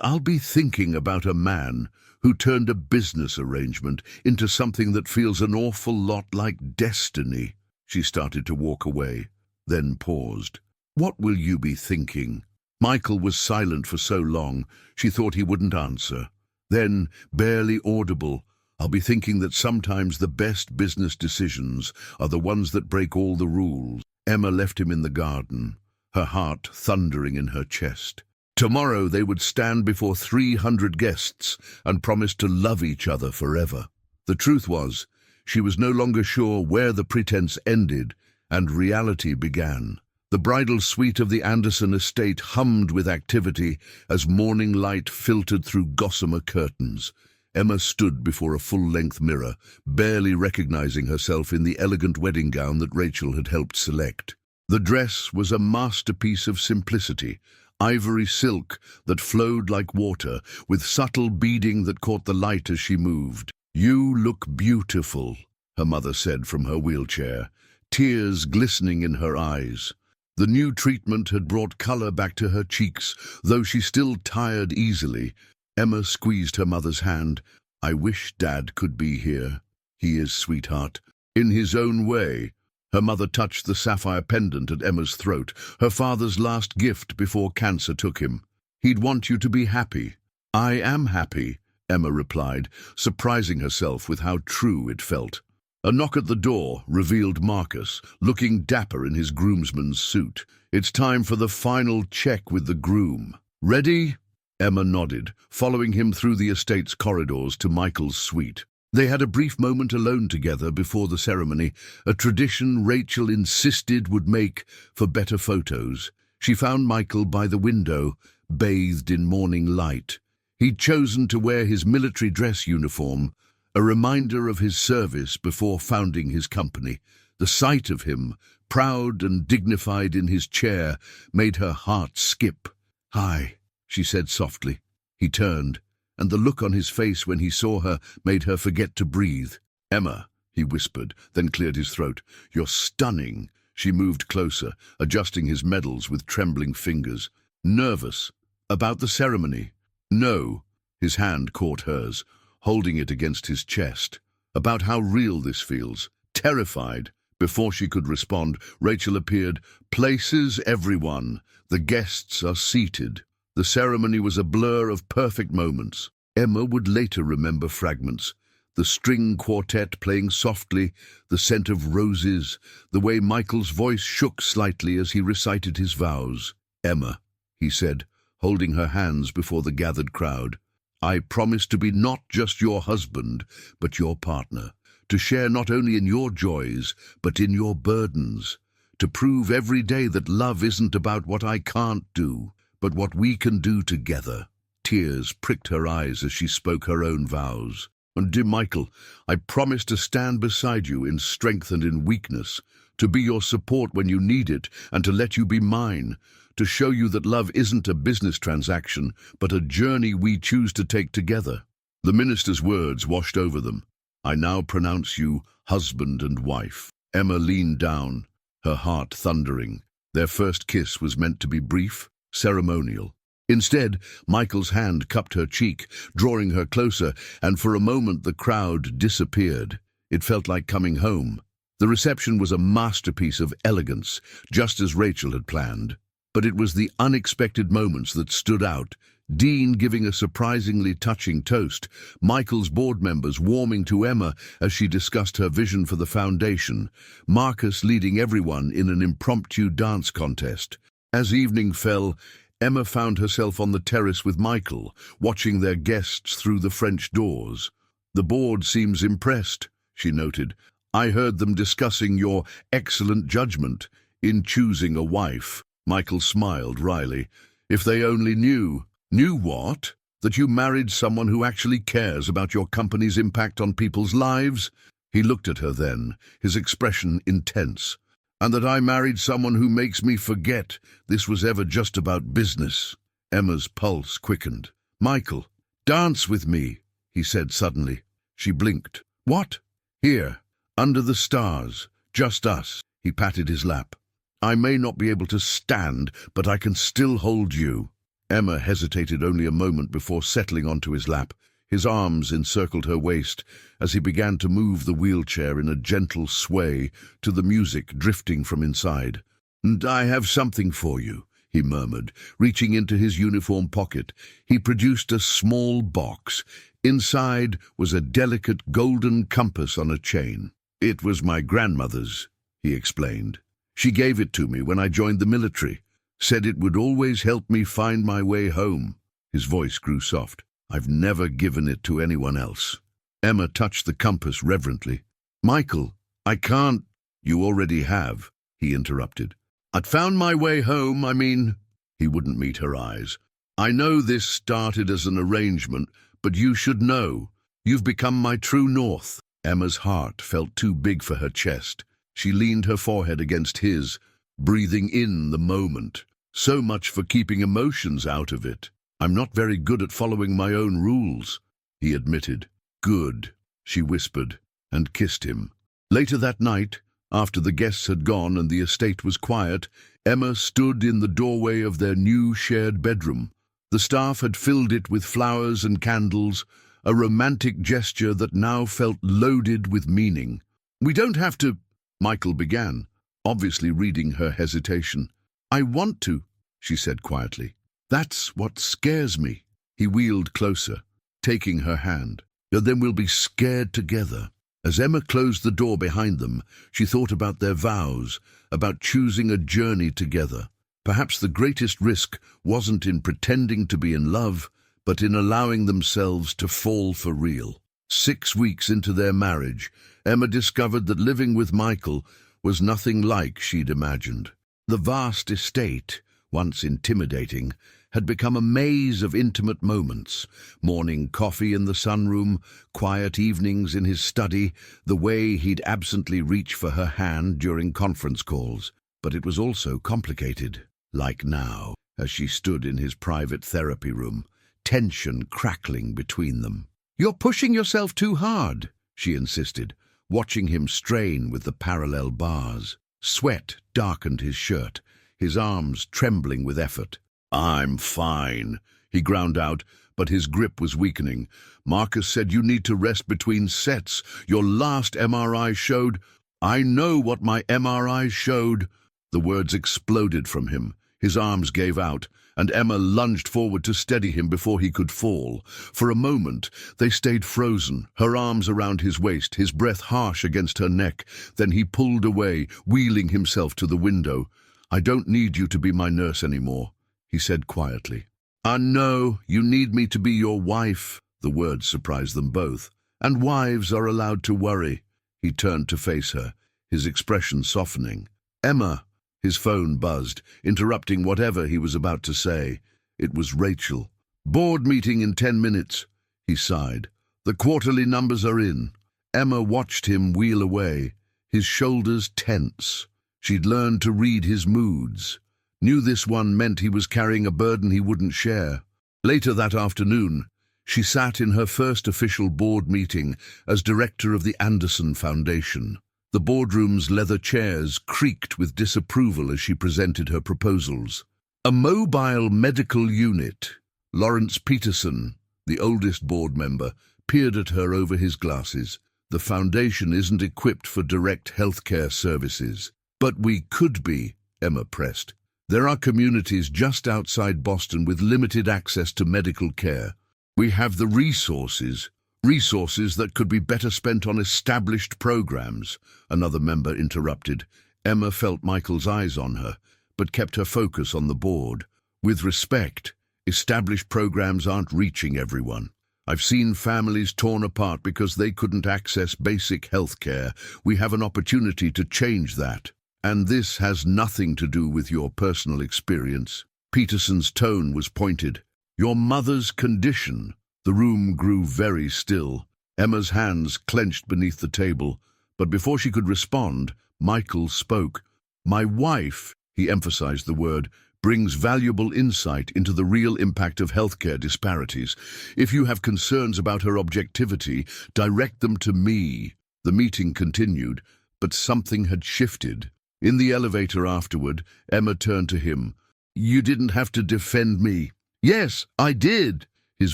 I'll be thinking about a man who turned a business arrangement into something that feels an awful lot like destiny. She started to walk away, then paused. What will you be thinking? Michael was silent for so long, she thought he wouldn't answer. Then, barely audible, I'll be thinking that sometimes the best business decisions are the ones that break all the rules. Emma left him in the garden, her heart thundering in her chest. Tomorrow they would stand before 300 guests and promise to love each other forever. The truth was, she was no longer sure where the pretense ended and reality began. The bridal suite of the Anderson estate hummed with activity as morning light filtered through gossamer curtains. Emma stood before a full-length mirror, barely recognizing herself in the elegant wedding gown that Rachel had helped select. The dress was a masterpiece of simplicity, ivory silk that flowed like water, with subtle beading that caught the light as she moved. You look beautiful, her mother said from her wheelchair, tears glistening in her eyes. The new treatment had brought color back to her cheeks, though she still tired easily. Emma squeezed her mother's hand. I wish Dad could be here. He is, sweetheart. In his own way. Her mother touched the sapphire pendant at Emma's throat, her father's last gift before cancer took him. He'd want you to be happy. I am happy, Emma replied, surprising herself with how true it felt. A knock at the door revealed Marcus, looking dapper in his groomsman's suit. It's time for the final check with the groom. Ready? Emma nodded, following him through the estate's corridors to Michael's suite. They had a brief moment alone together before the ceremony, a tradition Rachel insisted would make for better photos. She found Michael by the window, bathed in morning light. He'd chosen to wear his military dress uniform, a reminder of his service before founding his company. The sight of him, proud and dignified in his chair, made her heart skip. Hi, she said softly. He turned, and the look on his face when he saw her made her forget to breathe. Emma, he whispered, then cleared his throat. You're stunning. She moved closer, adjusting his medals with trembling fingers. Nervous? About the ceremony? No. His hand caught hers, holding it against his chest. About how real this feels. Terrified. Before she could respond, Rachel appeared. Places, everyone. The guests are seated. The ceremony was a blur of perfect moments. Emma would later remember fragments. The string quartet playing softly, the scent of roses, the way Michael's voice shook slightly as he recited his vows. Emma, he said, holding her hands before the gathered crowd. "I promise to be not just your husband, but your partner, to share not only in your joys, but in your burdens, to prove every day that love isn't about what I can't do, but what we can do together." Tears pricked her eyes as she spoke her own vows. "And dear Michael, I promise to stand beside you in strength and in weakness, to be your support when you need it, and to let you be mine, to show you that love isn't a business transaction, but a journey we choose to take together." The minister's words washed over them. "I now pronounce you husband and wife." Emma leaned down, her heart thundering. Their first kiss was meant to be brief, ceremonial. Instead, Michael's hand cupped her cheek, drawing her closer, and for a moment the crowd disappeared. It felt like coming home. The reception was a masterpiece of elegance, just as Rachel had planned. But it was the unexpected moments that stood out. Dean giving a surprisingly touching toast, Michael's board members warming to Emma as she discussed her vision for the foundation, Marcus leading everyone in an impromptu dance contest. As evening fell, Emma found herself on the terrace with Michael, watching their guests through the French doors. "The board seems impressed," she noted. "I heard them discussing your excellent judgment in choosing a wife." Michael smiled wryly. "If they only knew." "Knew what? That you married someone who actually cares about your company's impact on people's lives?" He looked at her then, his expression intense. "And that I married someone who makes me forget this was ever just about business." Emma's pulse quickened. "Michael, dance with me," he said suddenly. She blinked. "What?" "Here, under the stars, just us." He patted his lap. "I may not be able to stand, but I can still hold you." Emma hesitated only a moment before settling onto his lap. His arms encircled her waist as he began to move the wheelchair in a gentle sway to the music drifting from inside. "And I have something for you," he murmured, reaching into his uniform pocket. He produced a small box. Inside was a delicate golden compass on a chain. "It was my grandmother's," he explained. "She gave it to me when I joined the military. Said it would always help me find my way home." His voice grew soft. "I've never given it to anyone else." Emma touched the compass reverently. "Michael, I can't—" "You already have," he interrupted. "I'd found my way home, I mean—" He wouldn't meet her eyes. "I know this started as an arrangement, but you should know. You've become my true north." Emma's heart felt too big for her chest. She leaned her forehead against his, breathing in the moment. "So much for keeping emotions out of it." "I'm not very good at following my own rules," he admitted. "Good," she whispered, and kissed him. Later that night, after the guests had gone and the estate was quiet, Emma stood in the doorway of their new shared bedroom. The staff had filled it with flowers and candles, a romantic gesture that now felt loaded with meaning. "We don't have to—" Michael began, obviously reading her hesitation. "I want to," she said quietly. "That's what scares me." He wheeled closer, taking her hand. "And then we'll be scared together." As Emma closed the door behind them, she thought about their vows, about choosing a journey together. Perhaps the greatest risk wasn't in pretending to be in love, but in allowing themselves to fall for real. 6 weeks into their marriage, Emma discovered that living with Michael was nothing like she'd imagined. The vast estate, once intimidating, had become a maze of intimate moments. Morning coffee in the sunroom, quiet evenings in his study, the way he'd absently reach for her hand during conference calls. But it was also complicated. Like now, as she stood in his private therapy room, tension crackling between them. "You're pushing yourself too hard," she insisted, watching him strain with the parallel bars. Sweat darkened his shirt, his arms trembling with effort. "I'm fine," he ground out, but his grip was weakening. "Marcus said you need to rest between sets. Your last MRI showed—" "I know what my MRI showed." The words exploded from him. His arms gave out, and Emma lunged forward to steady him before he could fall. For a moment, they stayed frozen, her arms around his waist, his breath harsh against her neck. Then he pulled away, wheeling himself to the window. "I don't need you to be my nurse anymore," he said quietly. No, you need me to be your wife." The words surprised them both. "And wives are allowed to worry." He turned to face her, his expression softening. "Emma." His phone buzzed, interrupting whatever he was about to say. It was Rachel. "Board meeting in 10 minutes." He sighed. "The quarterly numbers are in." Emma watched him wheel away, his shoulders tense. She'd learned to read his moods, knew this one meant he was carrying a burden he wouldn't share. Later that afternoon, she sat in her first official board meeting as director of the Anderson Foundation. The boardroom's leather chairs creaked with disapproval as she presented her proposals. A mobile medical unit. Lawrence Peterson, the oldest board member, peered at her over his glasses. "The foundation isn't equipped for direct healthcare services." "But we could be," Emma pressed. "There are communities just outside Boston with limited access to medical care. We have the resources that could be better spent on established programs," another member interrupted. Emma felt Michael's eyes on her, but kept her focus on the board. "With respect, established programs aren't reaching everyone. I've seen families torn apart because they couldn't access basic health care. We have an opportunity to change that. And this has nothing to do with your personal experience." Peterson's tone was pointed. "Your mother's condition." The room grew very still. Emma's hands clenched beneath the table, but before she could respond, Michael spoke. "My wife," he emphasized the word, "brings valuable insight into the real impact of healthcare disparities. If you have concerns about her objectivity, direct them to me." The meeting continued, but something had shifted. In the elevator afterward, Emma turned to him. "You didn't have to defend me." "Yes, I did." His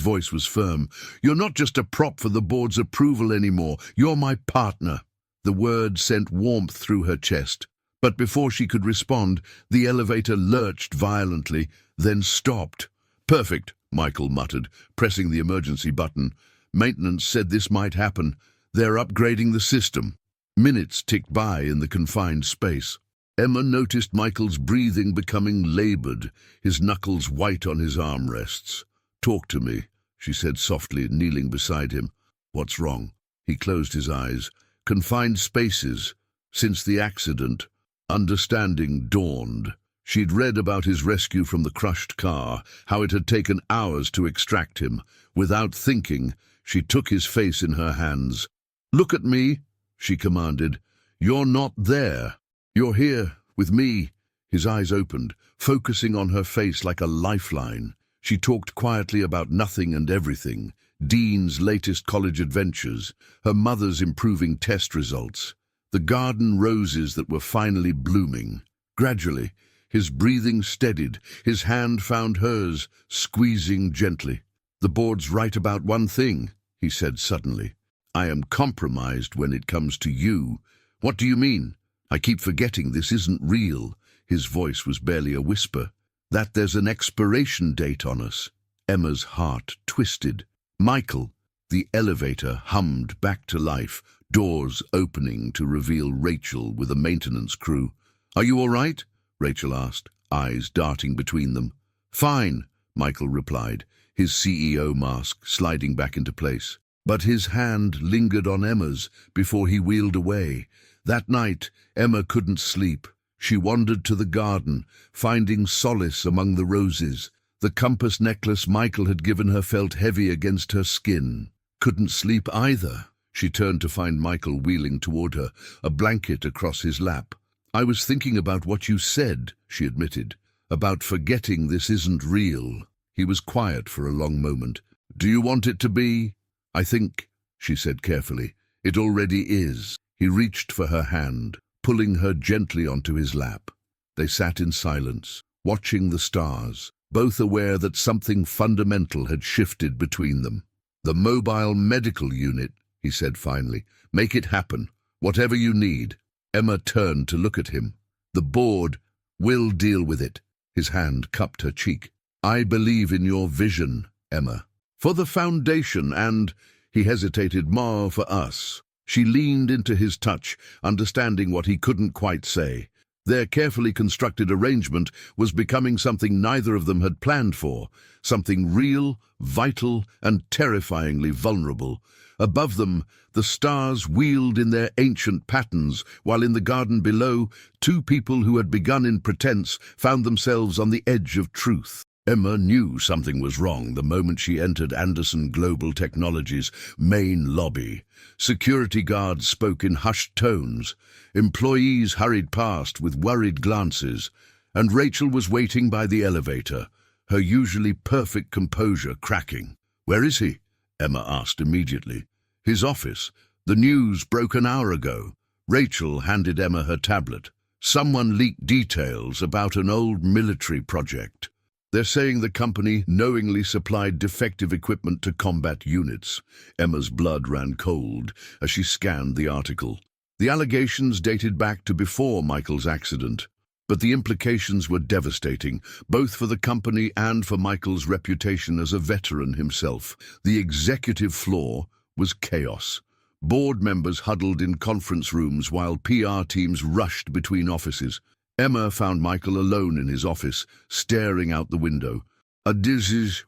voice was firm. "You're not just a prop for the board's approval anymore. You're my partner." The word sent warmth through her chest. But before she could respond, the elevator lurched violently, then stopped. "Perfect," Michael muttered, pressing the emergency button. "Maintenance said this might happen. They're upgrading the system." Minutes ticked by in the confined space. Emma noticed Michael's breathing becoming labored, his knuckles white on his armrests. "Talk to me," she said softly, kneeling beside him. "What's wrong?" He closed his eyes. Confined spaces. Since the accident, understanding dawned. She'd read about his rescue from the crushed car, how it had taken hours to extract him. Without thinking, she took his face in her hands. "Look at me," she commanded. "You're not there. You're here, with me." His eyes opened, focusing on her face like a lifeline. She talked quietly about nothing and everything. Dean's latest college adventures, her mother's improving test results, the garden roses that were finally blooming. Gradually, his breathing steadied, his hand found hers, squeezing gently. "The board's right about one thing," he said suddenly. "I am compromised when it comes to you." "What do you mean?" "I keep forgetting this isn't real." His voice was barely a whisper. "That there's an expiration date on us." Emma's heart twisted. "Michael." The elevator hummed back to life, doors opening to reveal Rachel with a maintenance crew. "Are you all right?" Rachel asked, eyes darting between them. "Fine," Michael replied, his CEO mask sliding back into place. But his hand lingered on Emma's before he wheeled away. That night, Emma couldn't sleep. She wandered to the garden, finding solace among the roses. The compass necklace Michael had given her felt heavy against her skin. Couldn't sleep either. She turned to find Michael wheeling toward her, a blanket across his lap. "I was thinking about what you said," she admitted, "about forgetting this isn't real." He was quiet for a long moment. "Do you want it to be?" "I think," she said carefully, "it already is." He reached for her hand, pulling her gently onto his lap. They sat in silence, watching the stars, both aware that something fundamental had shifted between them. "The mobile medical unit," he said finally. "Make it happen, whatever you need." Emma turned to look at him. "The board will deal with it." His hand cupped her cheek. "I believe in your vision, Emma. For the foundation and," he hesitated, "more for us." She leaned into his touch, understanding what he couldn't quite say. Their carefully constructed arrangement was becoming something neither of them had planned for, something real, vital, and terrifyingly vulnerable. Above them, the stars wheeled in their ancient patterns, while in the garden below, two people who had begun in pretense found themselves on the edge of truth. Emma knew something was wrong the moment she entered Anderson Global Technologies' main lobby. Security guards spoke in hushed tones, employees hurried past with worried glances, and Rachel was waiting by the elevator, her usually perfect composure cracking. "Where is he?" Emma asked immediately. "His office. The news broke an hour ago." Rachel handed Emma her tablet. "Someone leaked details about an old military project. They're saying the company knowingly supplied defective equipment to combat units." Emma's blood ran cold as she scanned the article. The allegations dated back to before Michael's accident, but the implications were devastating, both for the company and for Michael's reputation as a veteran himself. The executive floor was chaos. Board members huddled in conference rooms while PR teams rushed between offices. Emma found Michael alone in his office, staring out the window.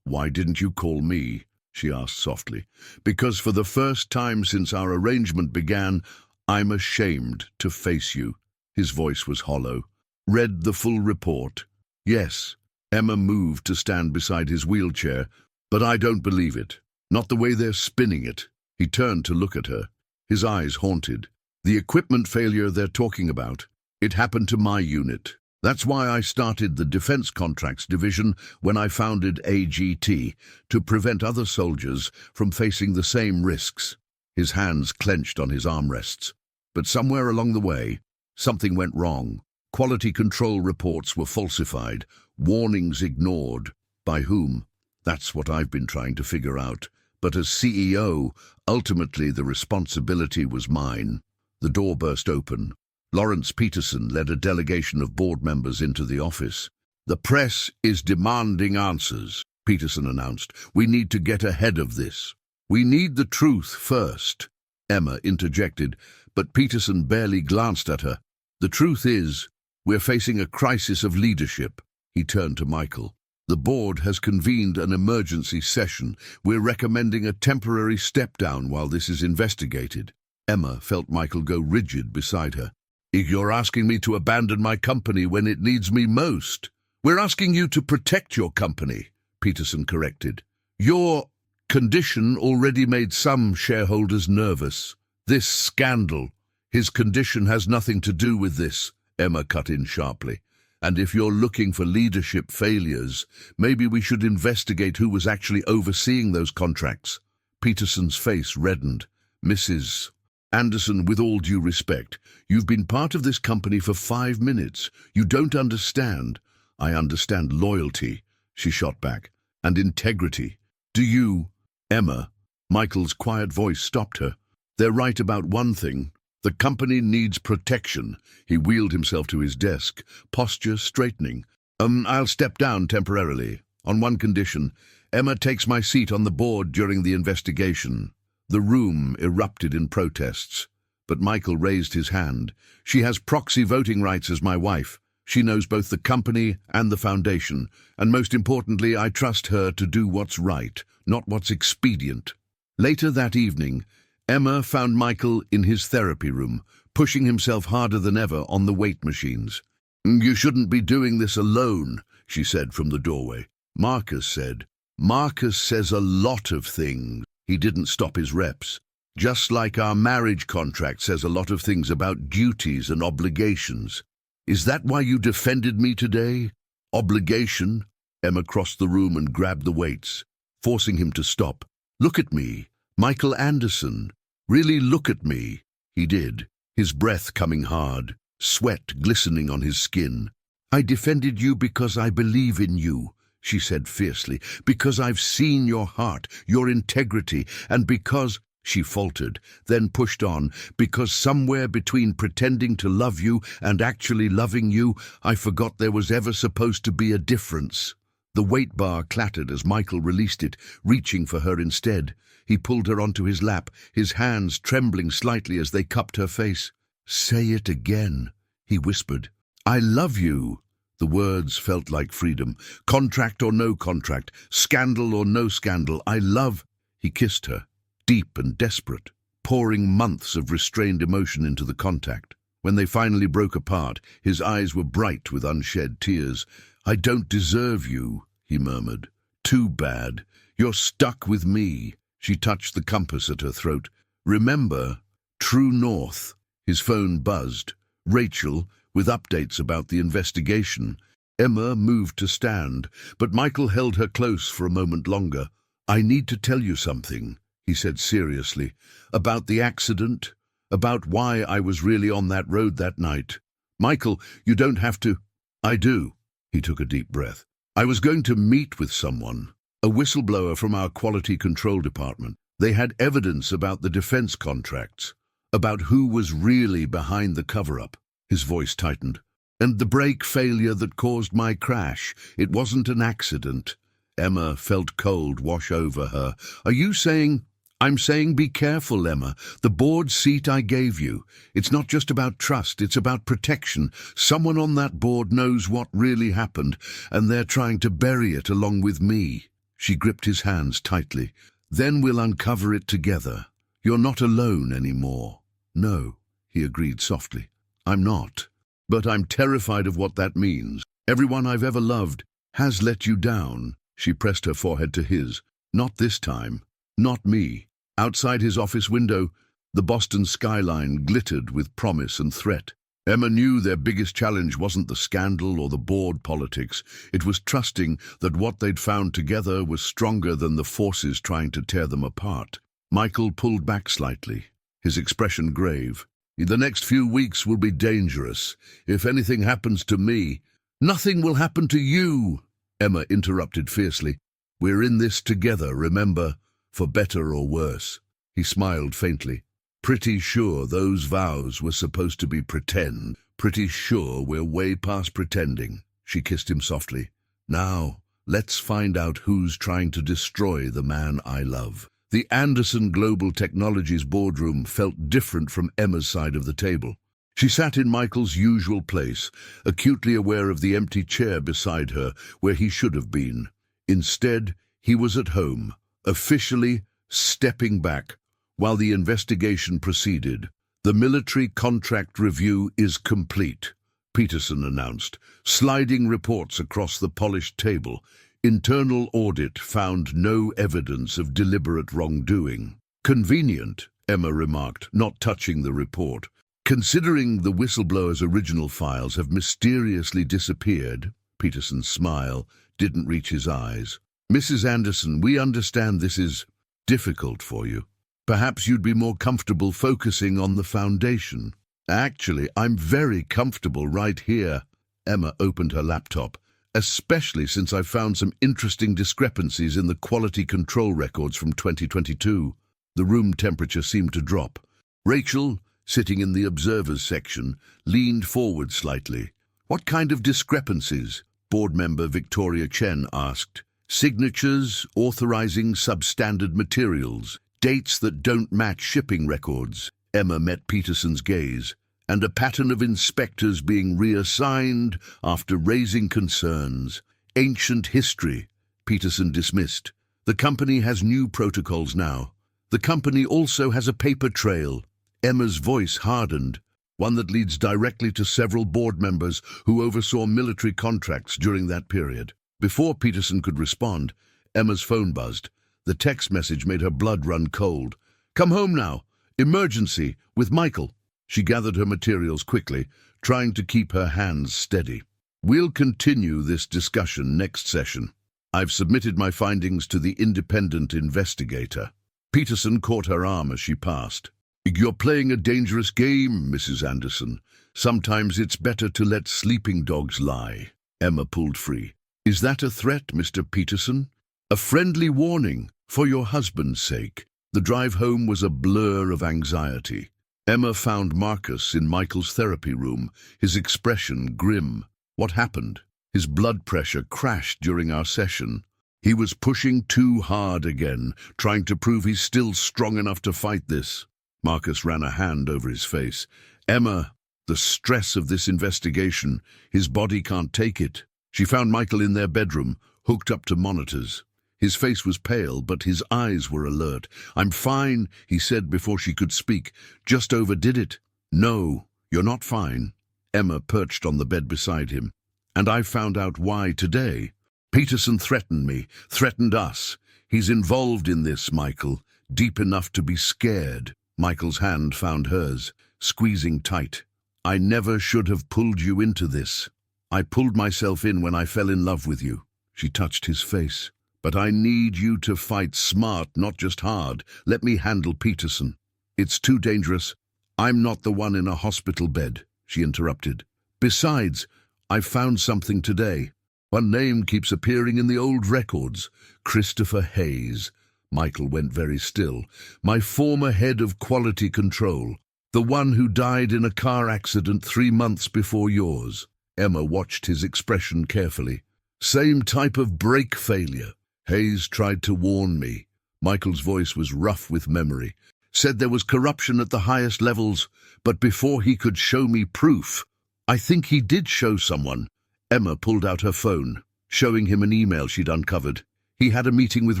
"Why didn't you call me?" she asked softly. "Because for the first time since our arrangement began, I'm ashamed to face you." His voice was hollow. "Read the full report?" "Yes." Emma moved to stand beside his wheelchair. "But I don't believe it. Not the way they're spinning it." He turned to look at her, his eyes haunted. "The equipment failure they're talking about, it happened to my unit. That's why I started the Defense Contracts Division when I founded AGT, to prevent other soldiers from facing the same risks." His hands clenched on his armrests. "But somewhere along the way, something went wrong. Quality control reports were falsified, warnings ignored. By whom? That's what I've been trying to figure out. But as CEO, ultimately the responsibility was mine." The door burst open. Lawrence Peterson led a delegation of board members into the office. "The press is demanding answers," Peterson announced. "We need to get ahead of this." "We need the truth first," Emma interjected, but Peterson barely glanced at her. "The truth is, we're facing a crisis of leadership." He turned to Michael. "The board has convened an emergency session. We're recommending a temporary step-down while this is investigated." Emma felt Michael go rigid beside her. "You're asking me to abandon my company when it needs me most." "We're asking you to protect your company," Peterson corrected. "Your condition already made some shareholders nervous. This scandal, his condition has nothing to do with this," Emma cut in sharply. "And if you're looking for leadership failures, maybe we should investigate who was actually overseeing those contracts." Peterson's face reddened. "Mrs. Anderson, with all due respect, you've been part of this company for 5 minutes. You don't understand." "I understand loyalty," she shot back, "and integrity. Do you?" "Emma," Michael's quiet voice stopped her. "They're right about one thing. The company needs protection." He wheeled himself to his desk, posture straightening. I'll step down temporarily, on one condition. Emma takes my seat on the board during the investigation." The room erupted in protests, but Michael raised his hand. "She has proxy voting rights as my wife. She knows both the company and the foundation, and most importantly, I trust her to do what's right, not what's expedient." Later that evening, Emma found Michael in his therapy room, pushing himself harder than ever on the weight machines. "You shouldn't be doing this alone," she said from the doorway. Marcus says a lot of things." He didn't stop his reps. "Just like our marriage contract says a lot of things about duties and obligations. Is that why you defended me today? Obligation?" Emma crossed the room and grabbed the weights, forcing him to stop. "Look at me, Michael Anderson. Really look at me." He did, his breath coming hard, sweat glistening on his skin. "I defended you because I believe in you," she said fiercely, "because I've seen your heart, your integrity, and because—" She faltered, then pushed on, "because somewhere between pretending to love you and actually loving you, I forgot there was ever supposed to be a difference." The weight bar clattered as Michael released it, reaching for her instead. He pulled her onto his lap, his hands trembling slightly as they cupped her face. "Say it again," he whispered. I love you. The words felt like freedom. Contract or no contract, scandal or no scandal, I love. He kissed her, deep and desperate, pouring months of restrained emotion into the contact. When they finally broke apart, his eyes were bright with unshed tears. I don't deserve you, he murmured. Too bad. You're stuck with me. She touched the compass at her throat. Remember, true north. His phone buzzed. Rachel, with updates about the investigation. Emma moved to stand, but Michael held her close for a moment longer. I need to tell you something, he said seriously, about the accident, about why I was really on that road that night. Michael, you don't have to. I do. He took a deep breath. I was going to meet with someone, a whistleblower from our quality control department. They had evidence about the defense contracts, about who was really behind the cover-up. His voice tightened. And the brake failure that caused my crash. It wasn't an accident. Emma felt cold wash over her. Are you saying... I'm saying be careful, Emma. The board seat I gave you. It's not just about trust, it's about protection. Someone on that board knows what really happened, and they're trying to bury it along with me. She gripped his hands tightly. Then we'll uncover it together. You're not alone anymore. No, he agreed softly. I'm not. But I'm terrified of what that means. Everyone I've ever loved has let you down. She pressed her forehead to his. Not this time. Not me. Outside his office window, the Boston skyline glittered with promise and threat. Emma knew their biggest challenge wasn't the scandal or the board politics. It was trusting that what they'd found together was stronger than the forces trying to tear them apart. Michael pulled back slightly, his expression grave. The next few weeks will be dangerous. If anything happens to me, nothing will happen to you, Emma interrupted fiercely. We're in this together, remember, for better or worse. He smiled faintly. Pretty sure those vows were supposed to be pretend. Pretty sure we're way past pretending. She kissed him softly. Now, let's find out who's trying to destroy the man I love. The Anderson Global Technologies boardroom felt different from Emma's side of the table. She sat in Michael's usual place, acutely aware of the empty chair beside her where he should have been. Instead, he was at home, officially stepping back while the investigation proceeded. The military contract review is complete, Peterson announced, sliding reports across the polished table. Internal audit found no evidence of deliberate wrongdoing. Convenient, Emma remarked, not touching the report. Considering the whistleblower's original files have mysteriously disappeared, Peterson's smile didn't reach his eyes. Mrs. Anderson, we understand this is difficult for you. Perhaps you'd be more comfortable focusing on the foundation. Actually, I'm very comfortable right here. Emma opened her laptop. Especially since I found some interesting discrepancies in the quality control records from 2022. The room temperature seemed to drop. Rachel, sitting in the observers section, leaned forward slightly. What kind of discrepancies? Board member Victoria Chen asked. Signatures authorizing substandard materials, dates that don't match shipping records. Emma met Peterson's gaze. And a pattern of inspectors being reassigned after raising concerns. Ancient history, Peterson dismissed. The company has new protocols now. The company also has a paper trail. Emma's voice hardened, one that leads directly to several board members who oversaw military contracts during that period. Before Peterson could respond, Emma's phone buzzed. The text message made her blood run cold. Come home now. Emergency, with Michael. She gathered her materials quickly, trying to keep her hands steady. We'll continue this discussion next session. I've submitted my findings to the independent investigator. Peterson caught her arm as she passed. You're playing a dangerous game, Mrs. Anderson. Sometimes it's better to let sleeping dogs lie. Emma pulled free. Is that a threat, Mr. Peterson? A friendly warning, for your husband's sake. The drive home was a blur of anxiety. Emma found Marcus in Michael's therapy room, his expression grim. What happened? His blood pressure crashed during our session. He was pushing too hard again, trying to prove he's still strong enough to fight this. Marcus ran a hand over his face. Emma, The stress of this investigation, his body can't take it. She found Michael in their bedroom, hooked up to monitors. His face was pale, but his eyes were alert. "I'm fine," he said before she could speak. "Just overdid it." "No, you're not fine." Emma perched on the bed beside him. "And I found out why today. Peterson threatened me, threatened us. He's involved in this, Michael, deep enough to be scared." Michael's hand found hers, squeezing tight. "I never should have pulled you into this. I pulled myself in when I fell in love with you." She touched his face. "But I need you to fight smart, not just hard. Let me handle Peterson." "It's too dangerous. I'm not the one in a hospital bed," she interrupted. "Besides, I found something today. One name keeps appearing in the old records. Christopher Hayes." Michael went very still. "My former head of quality control. The one who died in a car accident 3 months before yours." Emma watched his expression carefully. "Same type of brake failure. Hayes tried to warn me." Michael's voice was rough with memory. "Said there was corruption at the highest levels, but before he could show me proof." "I think he did show someone." Emma pulled out her phone, showing him an email she'd uncovered. "He had a meeting with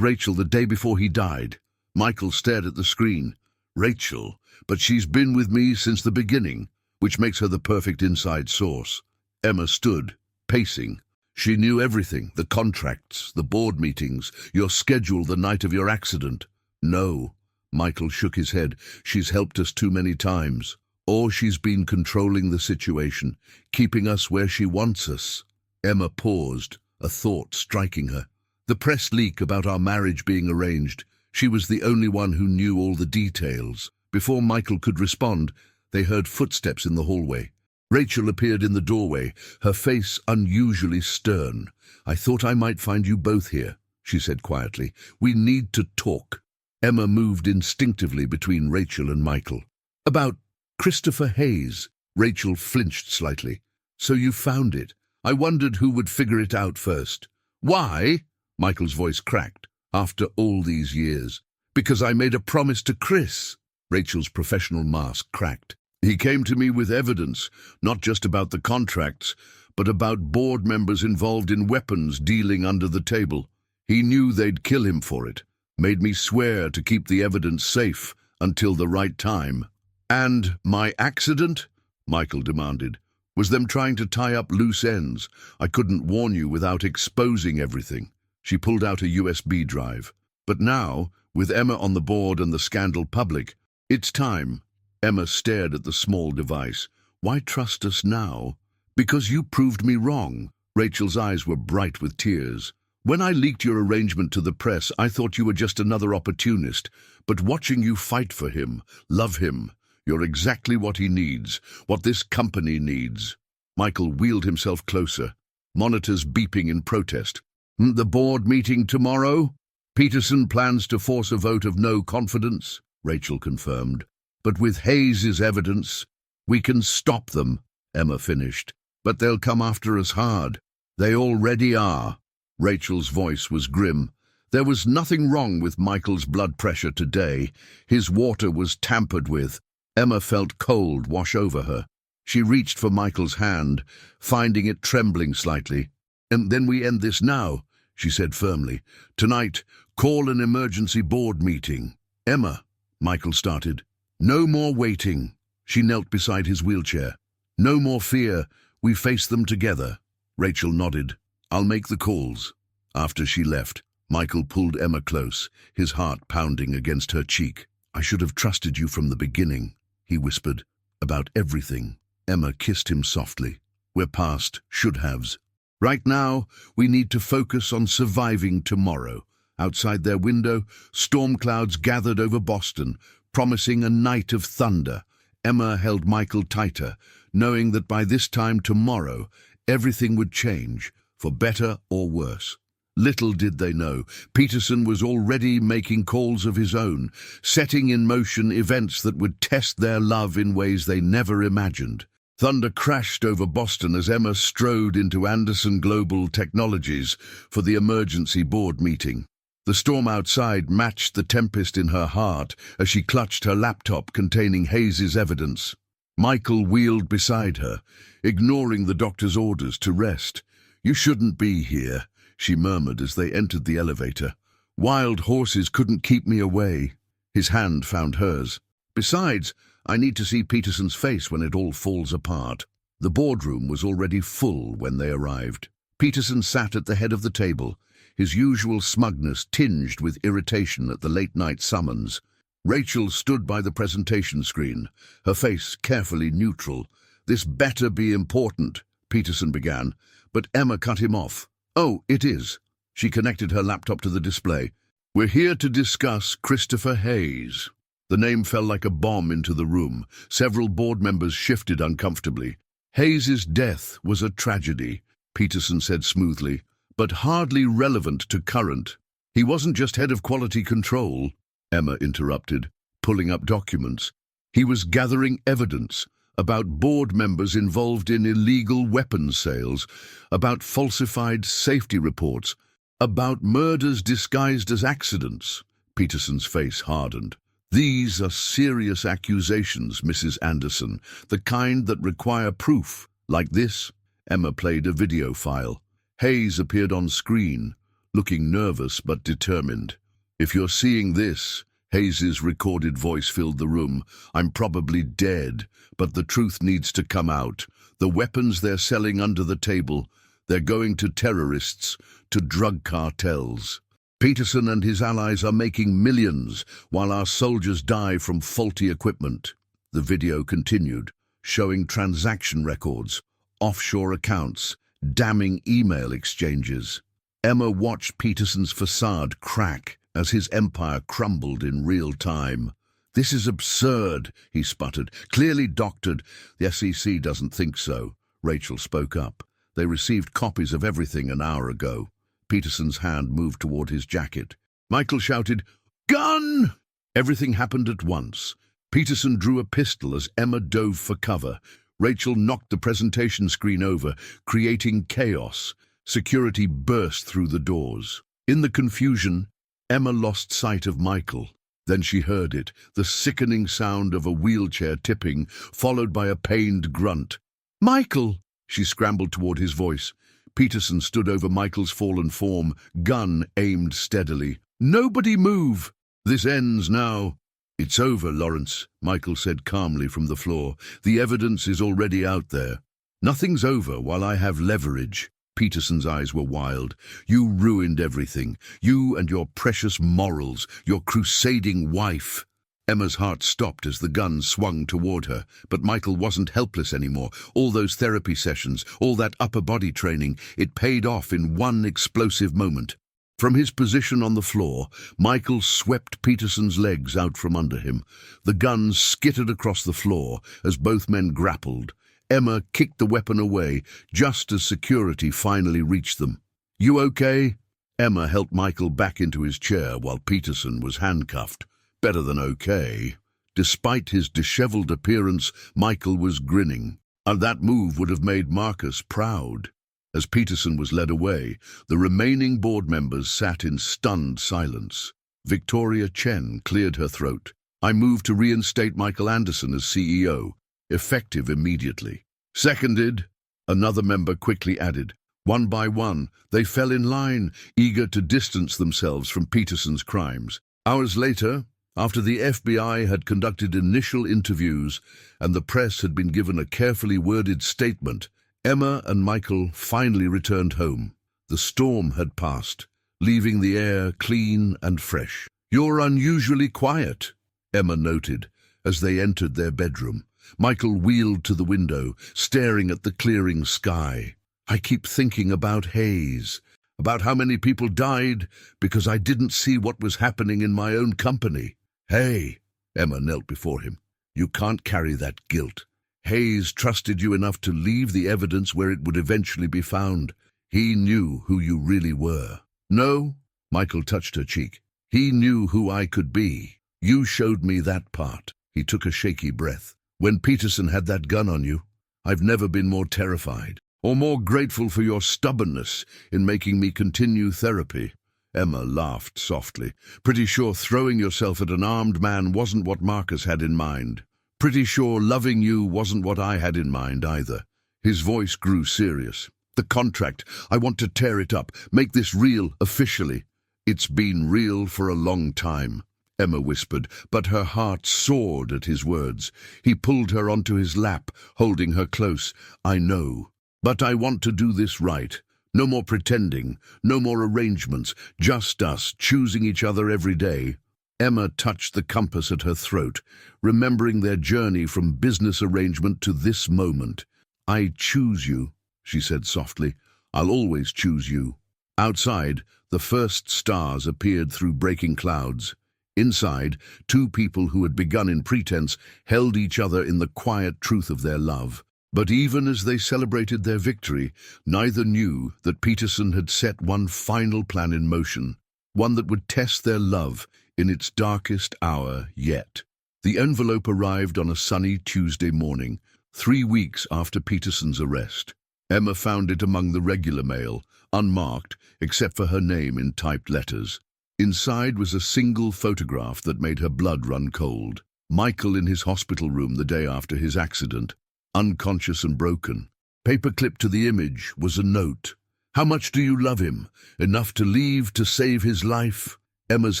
Rachel the day before he died." Michael stared at the screen. "Rachel, but she's been with me since the beginning, which makes her the perfect inside source." Emma stood, pacing. "She knew everything, the contracts, the board meetings, your schedule the night of your accident." "No." Michael shook his head. "She's helped us too many times. Or she's been controlling the situation, keeping us where she wants us." Emma paused, a thought striking her. "The press leak about our marriage being arranged. She was the only one who knew all the details." Before Michael could respond, they heard footsteps in the hallway. Rachel appeared in the doorway, her face unusually stern. "I thought I might find you both here," she said quietly. "We need to talk." Emma moved instinctively between Rachel and Michael. "About Christopher Hayes." Rachel flinched slightly. "So you found it. I wondered who would figure it out first." "Why?" Michael's voice cracked. "After all these years." "Because I made a promise to Chris." Rachel's professional mask cracked. "He came to me with evidence, not just about the contracts, but about board members involved in weapons dealing under the table. He knew they'd kill him for it. Made me swear to keep the evidence safe until the right time." "And my accident?" Michael demanded. "Was them trying to tie up loose ends. I couldn't warn you without exposing everything." She pulled out a USB drive. "But now, with Emma on the board and the scandal public, it's time." Emma stared at the small device. "Why trust us now?" "Because you proved me wrong." Rachel's eyes were bright with tears. "When I leaked your arrangement to the press, I thought you were just another opportunist. But watching you fight for him, love him, you're exactly what he needs, what this company needs." Michael wheeled himself closer, monitors beeping in protest. "The board meeting tomorrow? Peterson plans to force a vote of no confidence," Rachel confirmed. "But with Hayes' evidence, we can stop them," Emma finished. "But they'll come after us hard. They already are." Rachel's voice was grim. There was nothing wrong with Michael's blood pressure today. His water was tampered with. Emma felt cold wash over her. She reached for Michael's hand, finding it trembling slightly. "And then we end this now," she said firmly. "Tonight, call an emergency board meeting." "Emma," Michael started. "No more waiting." She knelt beside his wheelchair. "No more fear. We face them together." Rachel nodded. "I'll make the calls." After she left, Michael pulled Emma close, his heart pounding against her cheek. "I should have trusted you from the beginning," he whispered, "about everything." Emma kissed him softly. "We're past should-haves. Right now, we need to focus on surviving tomorrow." Outside their window, storm clouds gathered over Boston, promising a night of thunder. Emma held Michael tighter, knowing that by this time tomorrow, everything would change, for better or worse. Little did they know, Peterson was already making calls of his own, setting in motion events that would test their love in ways they never imagined. Thunder crashed over Boston as Emma strode into Anderson Global Technologies for the emergency board meeting. The storm outside matched the tempest in her heart as she clutched her laptop containing Hayes' evidence. Michael wheeled beside her, ignoring the doctor's orders to rest. "You shouldn't be here," she murmured as they entered the elevator. "Wild horses couldn't keep me away." His hand found hers. "Besides, I need to see Peterson's face when it all falls apart." The boardroom was already full when they arrived. Peterson sat at the head of the table, his usual smugness tinged with irritation at the late-night summons. Rachel stood by the presentation screen, her face carefully neutral. "This better be important," Peterson began, but Emma cut him off. "Oh, it is." She connected her laptop to the display. "We're here to discuss Christopher Hayes." The name fell like a bomb into the room. Several board members shifted uncomfortably. "Hayes's death was a tragedy," Peterson said smoothly, "but hardly relevant to current." "He wasn't just head of quality control," Emma interrupted, pulling up documents. "He was gathering evidence about board members involved in illegal weapons sales, about falsified safety reports, about murders disguised as accidents." Peterson's face hardened. "These are serious accusations, Mrs. Anderson, the kind that require proof. Like this." Emma played a video file. Hayes appeared on screen, looking nervous but determined. "If you're seeing this," Hayes's recorded voice filled the room, "I'm probably dead, but the truth needs to come out. The weapons they're selling under the table, they're going to terrorists, to drug cartels. Peterson and his allies are making millions while our soldiers die from faulty equipment." The video continued, showing transaction records, offshore accounts, damning email exchanges. Emma watched Peterson's facade crack as his empire crumbled in real time. "This is absurd," he sputtered. "Clearly doctored." "The SEC doesn't think so," Rachel spoke up. "They received copies of everything an hour ago." Peterson's hand moved toward his jacket. Michael shouted, "Gun!" Everything happened at once. Peterson drew a pistol as Emma dove for cover. Rachel knocked the presentation screen over, creating chaos. Security burst through the doors. In the confusion, Emma lost sight of Michael. Then she heard it, the sickening sound of a wheelchair tipping, followed by a pained grunt. "Michael!" She scrambled toward his voice. Peterson stood over Michael's fallen form, gun aimed steadily. "Nobody move! This ends now." "It's over, Lawrence," Michael said calmly from the floor. "The evidence is already out there." "Nothing's over while I have leverage." Peterson's eyes were wild. "You ruined everything. You and your precious morals, your crusading wife." Emma's heart stopped as the gun swung toward her, but Michael wasn't helpless anymore. All those therapy sessions, all that upper body training, it paid off in one explosive moment. From his position on the floor, Michael swept Peterson's legs out from under him. The gun skittered across the floor as both men grappled. Emma kicked the weapon away just as security finally reached them. "You okay?" Emma helped Michael back into his chair while Peterson was handcuffed. Better than okay. Despite his disheveled appearance, Michael was grinning, and that move would have made Marcus proud. As Peterson was led away, the remaining board members sat in stunned silence. Victoria Chen cleared her throat. "I move to reinstate Michael Anderson as CEO, effective immediately." "Seconded," another member quickly added. One by one, they fell in line, eager to distance themselves from Peterson's crimes. Hours later, after the FBI had conducted initial interviews and the press had been given a carefully worded statement, Emma and Michael finally returned home. The storm had passed, leaving the air clean and fresh. "You're unusually quiet," Emma noted as they entered their bedroom. Michael wheeled to the window, staring at the clearing sky. "I keep thinking about Hayes, about how many people died because I didn't see what was happening in my own company." "Hey," Emma knelt before him, "you can't carry that guilt. Hayes trusted you enough to leave the evidence where it would eventually be found. He knew who you really were." "No," Michael touched her cheek. "He knew who I could be. You showed me that part." He took a shaky breath. "When Peterson had that gun on you, I've never been more terrified, or more grateful for your stubbornness in making me continue therapy." Emma laughed softly. "Pretty sure throwing yourself at an armed man wasn't what Marcus had in mind." Pretty sure loving you wasn't what I had in mind either. His voice grew serious. The contract, I want to tear it up, make this real officially. It's been real for a long time, Emma whispered, but her heart soared at his words. He pulled her onto his lap, holding her close. I know, but I want to do this right. No more pretending, no more arrangements, just us choosing each other every day. Emma touched the compass at her throat, remembering their journey from business arrangement to this moment. I choose you, she said softly. I'll always choose you. Outside, the first stars appeared through breaking clouds. Inside, two people who had begun in pretense held each other in the quiet truth of their love. But even as they celebrated their victory, neither knew that Peterson had set one final plan in motion, one that would test their love in its darkest hour yet. The envelope arrived on a sunny Tuesday morning, 3 weeks after Peterson's arrest. Emma found it among the regular mail, unmarked except for her name in typed letters. Inside was a single photograph that made her blood run cold. Michael in his hospital room the day after his accident, unconscious and broken. Paperclipped to the image was a note. How much do you love him? Enough to leave to save his life? Emma's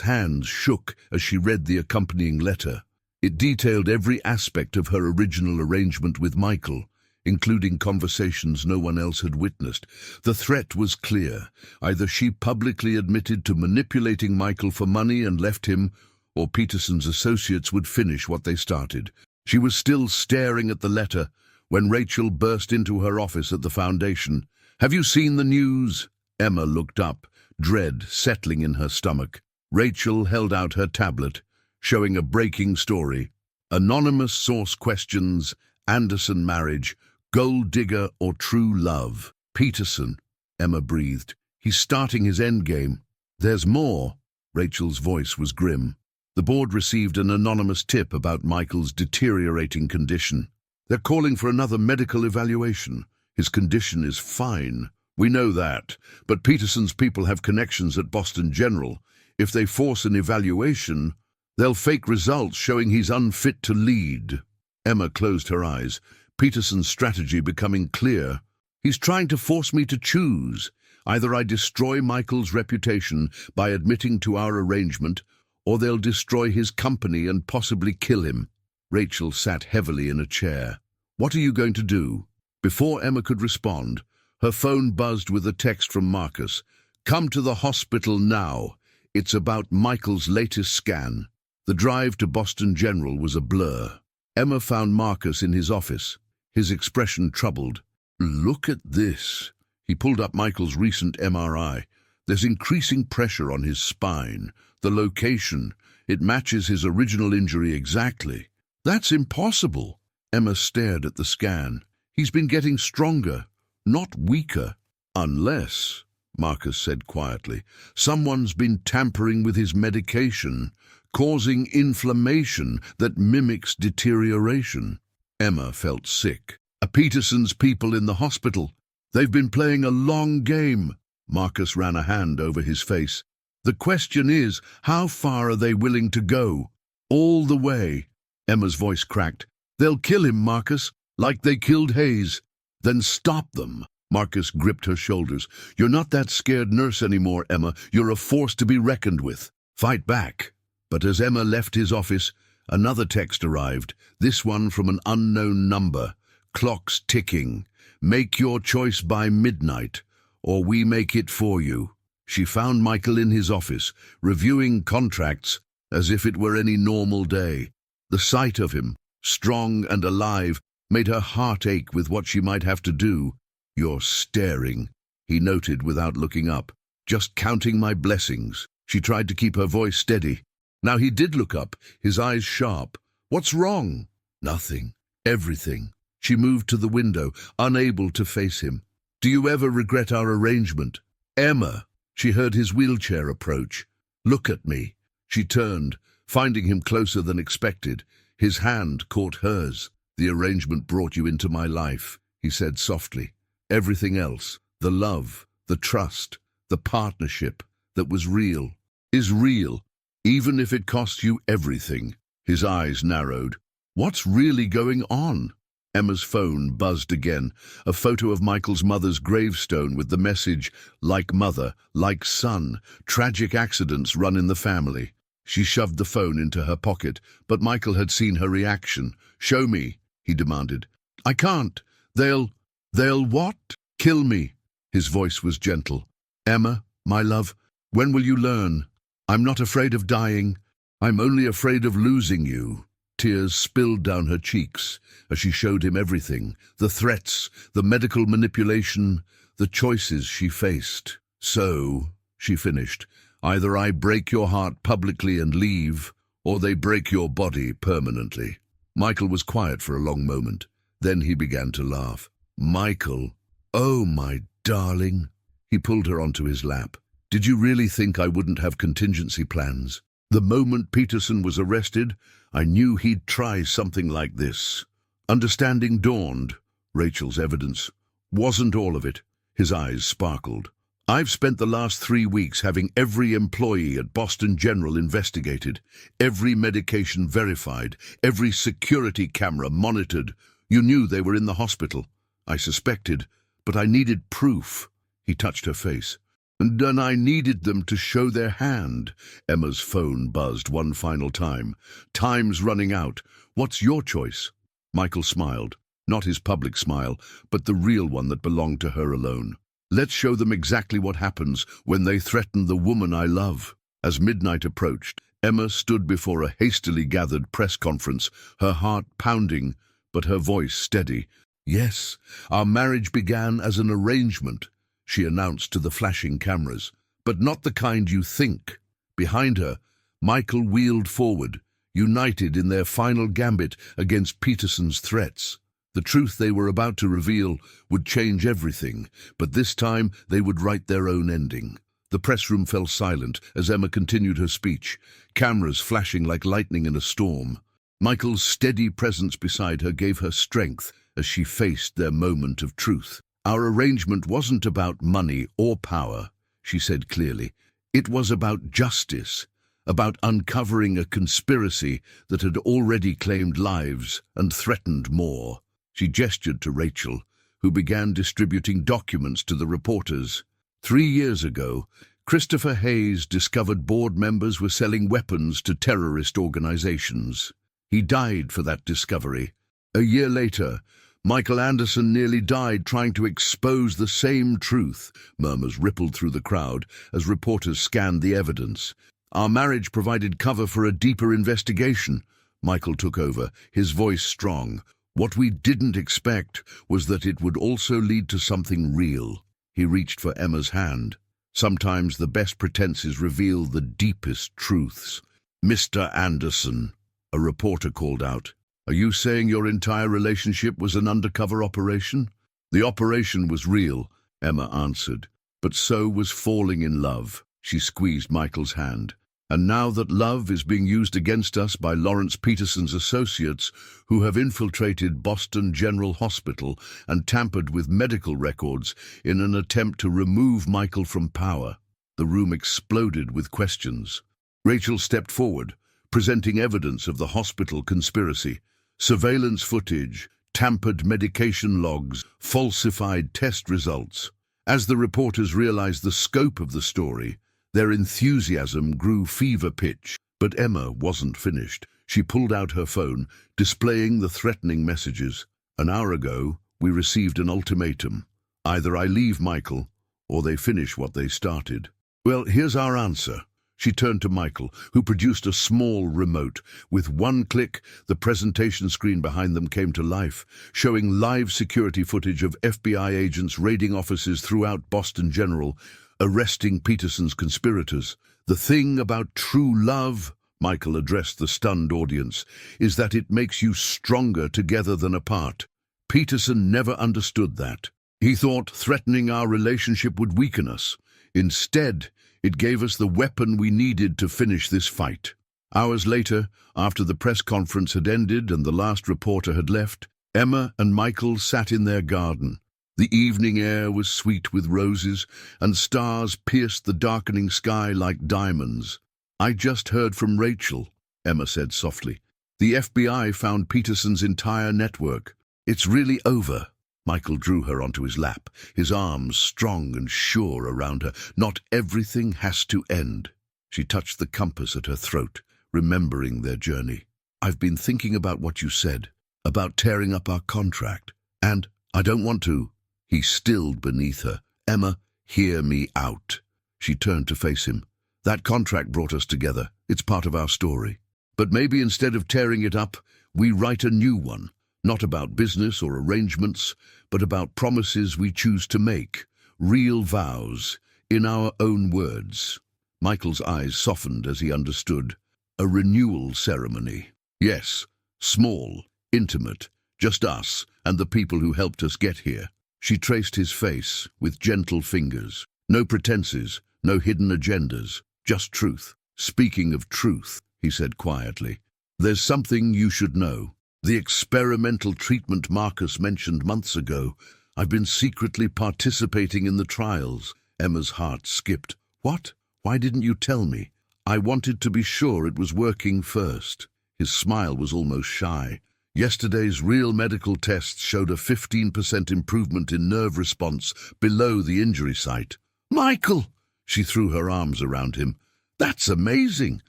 hands shook as she read the accompanying letter. It detailed every aspect of her original arrangement with Michael, including conversations no one else had witnessed. The threat was clear. Either she publicly admitted to manipulating Michael for money and left him, or Peterson's associates would finish what they started. She was still staring at the letter when Rachel burst into her office at the foundation. Have you seen the news? Emma looked up, dread settling in her stomach. Rachel held out her tablet, showing a breaking story. Anonymous source questions, Anderson marriage, gold digger or true love. Peterson, Emma breathed. He's starting his endgame. There's more. Rachel's voice was grim. The board received an anonymous tip about Michael's deteriorating condition. They're calling for another medical evaluation. His condition is fine. We know that, but Peterson's people have connections at Boston General. If they force an evaluation, they'll fake results showing he's unfit to lead. Emma closed her eyes, Peterson's strategy becoming clear. He's trying to force me to choose. Either I destroy Michael's reputation by admitting to our arrangement, or they'll destroy his company and possibly kill him. Rachel sat heavily in a chair. What are you going to do? Before Emma could respond, her phone buzzed with a text from Marcus. Come to the hospital now. It's about Michael's latest scan. The drive to Boston General was a blur. Emma found Marcus in his office, his expression troubled. Look at this. He pulled up Michael's recent MRI. There's increasing pressure on his spine. The location, it matches his original injury exactly. That's impossible. Emma stared at the scan. He's been getting stronger, not weaker. Unless, Marcus said quietly, someone's been tampering with his medication, causing inflammation that mimics deterioration. Emma felt sick. Peterson's people in the hospital. They've been playing a long game. Marcus ran a hand over his face. The question is, how far are they willing to go? All the way. Emma's voice cracked. They'll kill him, Marcus, like they killed Hayes. Then stop them. Marcus gripped her shoulders. You're not that scared nurse anymore, Emma. You're a force to be reckoned with. Fight back. But as Emma left his office, another text arrived, this one from an unknown number. Clock's ticking. Make your choice by midnight, or we make it for you. She found Michael in his office, reviewing contracts as if it were any normal day. The sight of him, strong and alive, made her heart ache with what she might have to do. You're staring, he noted without looking up. Just counting my blessings. She tried to keep her voice steady. Now he did look up, his eyes sharp. What's wrong? Nothing. Everything. She moved to the window, unable to face him. Do you ever regret our arrangement? Emma. She heard his wheelchair approach. Look at me. She turned, finding him closer than expected. His hand caught hers. The arrangement brought you into my life, he said softly. Everything else, the love, the trust, the partnership that was real, is real, even if it costs you everything. His eyes narrowed. What's really going on? Emma's phone buzzed again, a photo of Michael's mother's gravestone with the message, like mother, like son, tragic accidents run in the family. She shoved the phone into her pocket, but Michael had seen her reaction. Show me, he demanded. I can't. They'll what? Kill me. His voice was gentle. Emma, my love, when will you learn? I'm not afraid of dying. I'm only afraid of losing you. Tears spilled down her cheeks as she showed him everything, the threats, the medical manipulation, the choices she faced. So, she finished, either I break your heart publicly and leave, or they break your body permanently. Michael was quiet for a long moment. Then he began to laugh. Michael, oh my darling. He pulled her onto his lap. Did you really think I wouldn't have contingency plans? The moment Peterson was arrested, I knew he'd try something like this. Understanding dawned. Rachel's evidence wasn't all of it. His eyes sparkled. I've spent the last 3 weeks having every employee at Boston General investigated, every medication verified, every security camera monitored. You knew they were in the hospital. I suspected, but I needed proof. He touched her face. And then I needed them to show their hand. Emma's phone buzzed one final time. Time's running out. What's your choice? Michael smiled. Not his public smile, but the real one that belonged to her alone. Let's show them exactly what happens when they threaten the woman I love. As midnight approached, Emma stood before a hastily gathered press conference, her heart pounding, but her voice steady. Yes, our marriage began as an arrangement, she announced to the flashing cameras, but not the kind you think. Behind her, Michael wheeled forward, united in their final gambit against Peterson's threats. The truth they were about to reveal would change everything, but this time they would write their own ending. The press room fell silent as Emma continued her speech, cameras flashing like lightning in a storm. Michael's steady presence beside her gave her strength as she faced their moment of truth. Our arrangement wasn't about money or power, she said clearly. It was about justice, about uncovering a conspiracy that had already claimed lives and threatened more. She gestured to Rachel, who began distributing documents to the reporters. 3 years ago, Christopher Hayes discovered board members were selling weapons to terrorist organizations. He died for that discovery. A year later, Michael Anderson nearly died trying to expose the same truth. Murmurs rippled through the crowd as reporters scanned the evidence. Our marriage provided cover for a deeper investigation. Michael took over, his voice strong. What we didn't expect was that it would also lead to something real. He reached for Emma's hand. Sometimes the best pretenses reveal the deepest truths. Mr. Anderson, a reporter called out. Are you saying your entire relationship was an undercover operation? The operation was real, Emma answered, but so was falling in love. She squeezed Michael's hand. And now that love is being used against us by Lawrence Peterson's associates, who have infiltrated Boston General Hospital and tampered with medical records in an attempt to remove Michael from power. The room exploded with questions. Rachel stepped forward, presenting evidence of the hospital conspiracy. Surveillance footage, tampered medication logs, falsified test results. As the reporters realized the scope of the story, their enthusiasm grew fever pitch. But Emma wasn't finished. She pulled out her phone, displaying the threatening messages. An hour ago, we received an ultimatum. Either I leave Michael, or they finish what they started. Well, here's our answer. She turned to Michael, who produced a small remote. With one click, the presentation screen behind them came to life, showing live security footage of FBI agents raiding offices throughout Boston General, arresting Peterson's conspirators. The thing about true love, Michael addressed the stunned audience, is that it makes you stronger together than apart. Peterson never understood that. He thought threatening our relationship would weaken us. Instead, it gave us the weapon we needed to finish this fight. Hours later, after the press conference had ended and the last reporter had left, Emma and Michael sat in their garden. The evening air was sweet with roses, and stars pierced the darkening sky like diamonds. I just heard from Rachel, Emma said softly. The FBI found Peterson's entire network. It's really over. Michael drew her onto his lap, his arms strong and sure around her. Not everything has to end. She touched the compass at her throat, remembering their journey. I've been thinking about what you said, about tearing up our contract. And I don't want to. He stilled beneath her. Emma, hear me out. She turned to face him. That contract brought us together. It's part of our story. But maybe instead of tearing it up, we write a new one. Not about business or arrangements, but about promises we choose to make. Real vows, in our own words. Michael's eyes softened as he understood. A renewal ceremony. Yes, small, intimate, just us and the people who helped us get here. She traced his face with gentle fingers. No pretenses, no hidden agendas, just truth. Speaking of truth, he said quietly, there's something you should know. The experimental treatment Marcus mentioned months ago. I've been secretly participating in the trials. Emma's heart skipped. What? Why didn't you tell me? I wanted to be sure it was working first. His smile was almost shy. Yesterday's real medical tests showed a 15% improvement in nerve response below the injury site. Michael! She threw her arms around him. That's amazing!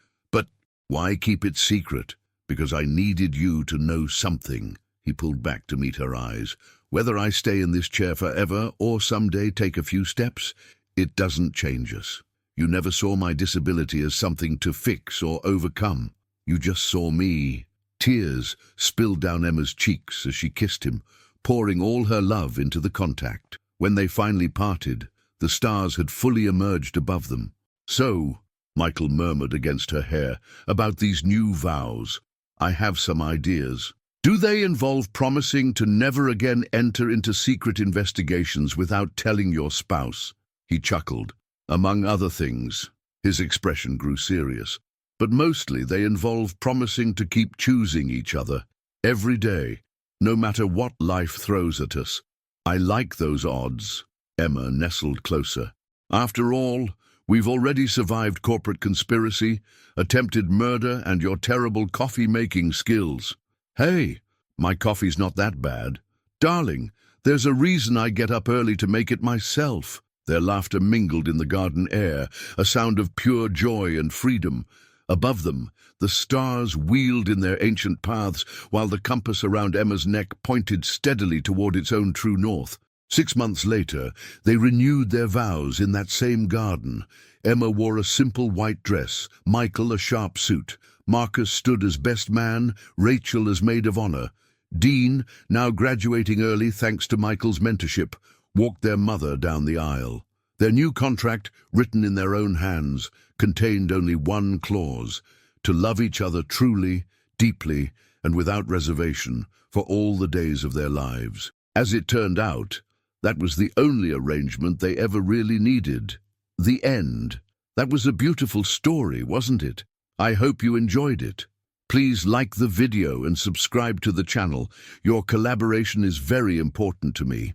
But why keep it secret? Because I needed you to know something. He pulled back to meet her eyes. Whether I stay in this chair forever or someday take a few steps, it doesn't change us. You never saw my disability as something to fix or overcome. You just saw me. Tears spilled down Emma's cheeks as she kissed him, pouring all her love into the contact. When they finally parted, the stars had fully emerged above them. So, Michael murmured against her hair, about these new vows. I have some ideas. Do they involve promising to never again enter into secret investigations without telling your spouse? He chuckled. Among other things, his expression grew serious. But mostly they involve promising to keep choosing each other, every day, no matter what life throws at us. I like those odds. Emma nestled closer. After all, we've already survived corporate conspiracy, attempted murder, and your terrible coffee-making skills. Hey, my coffee's not that bad. Darling, there's a reason I get up early to make it myself. Their laughter mingled in the garden air, a sound of pure joy and freedom. Above them, the stars wheeled in their ancient paths, while the compass around Emma's neck pointed steadily toward its own true north. 6 months later, they renewed their vows in that same garden. Emma wore a simple white dress, Michael a sharp suit. Marcus stood as best man, Rachel as maid of honor. Dean, now graduating early thanks to Michael's mentorship, walked their mother down the aisle. Their new contract, written in their own hands, contained only one clause: to love each other truly, deeply, and without reservation for all the days of their lives. As it turned out, that was the only arrangement they ever really needed. The end. That was a beautiful story, wasn't it? I hope you enjoyed it. Please like the video and subscribe to the channel. Your collaboration is very important to me.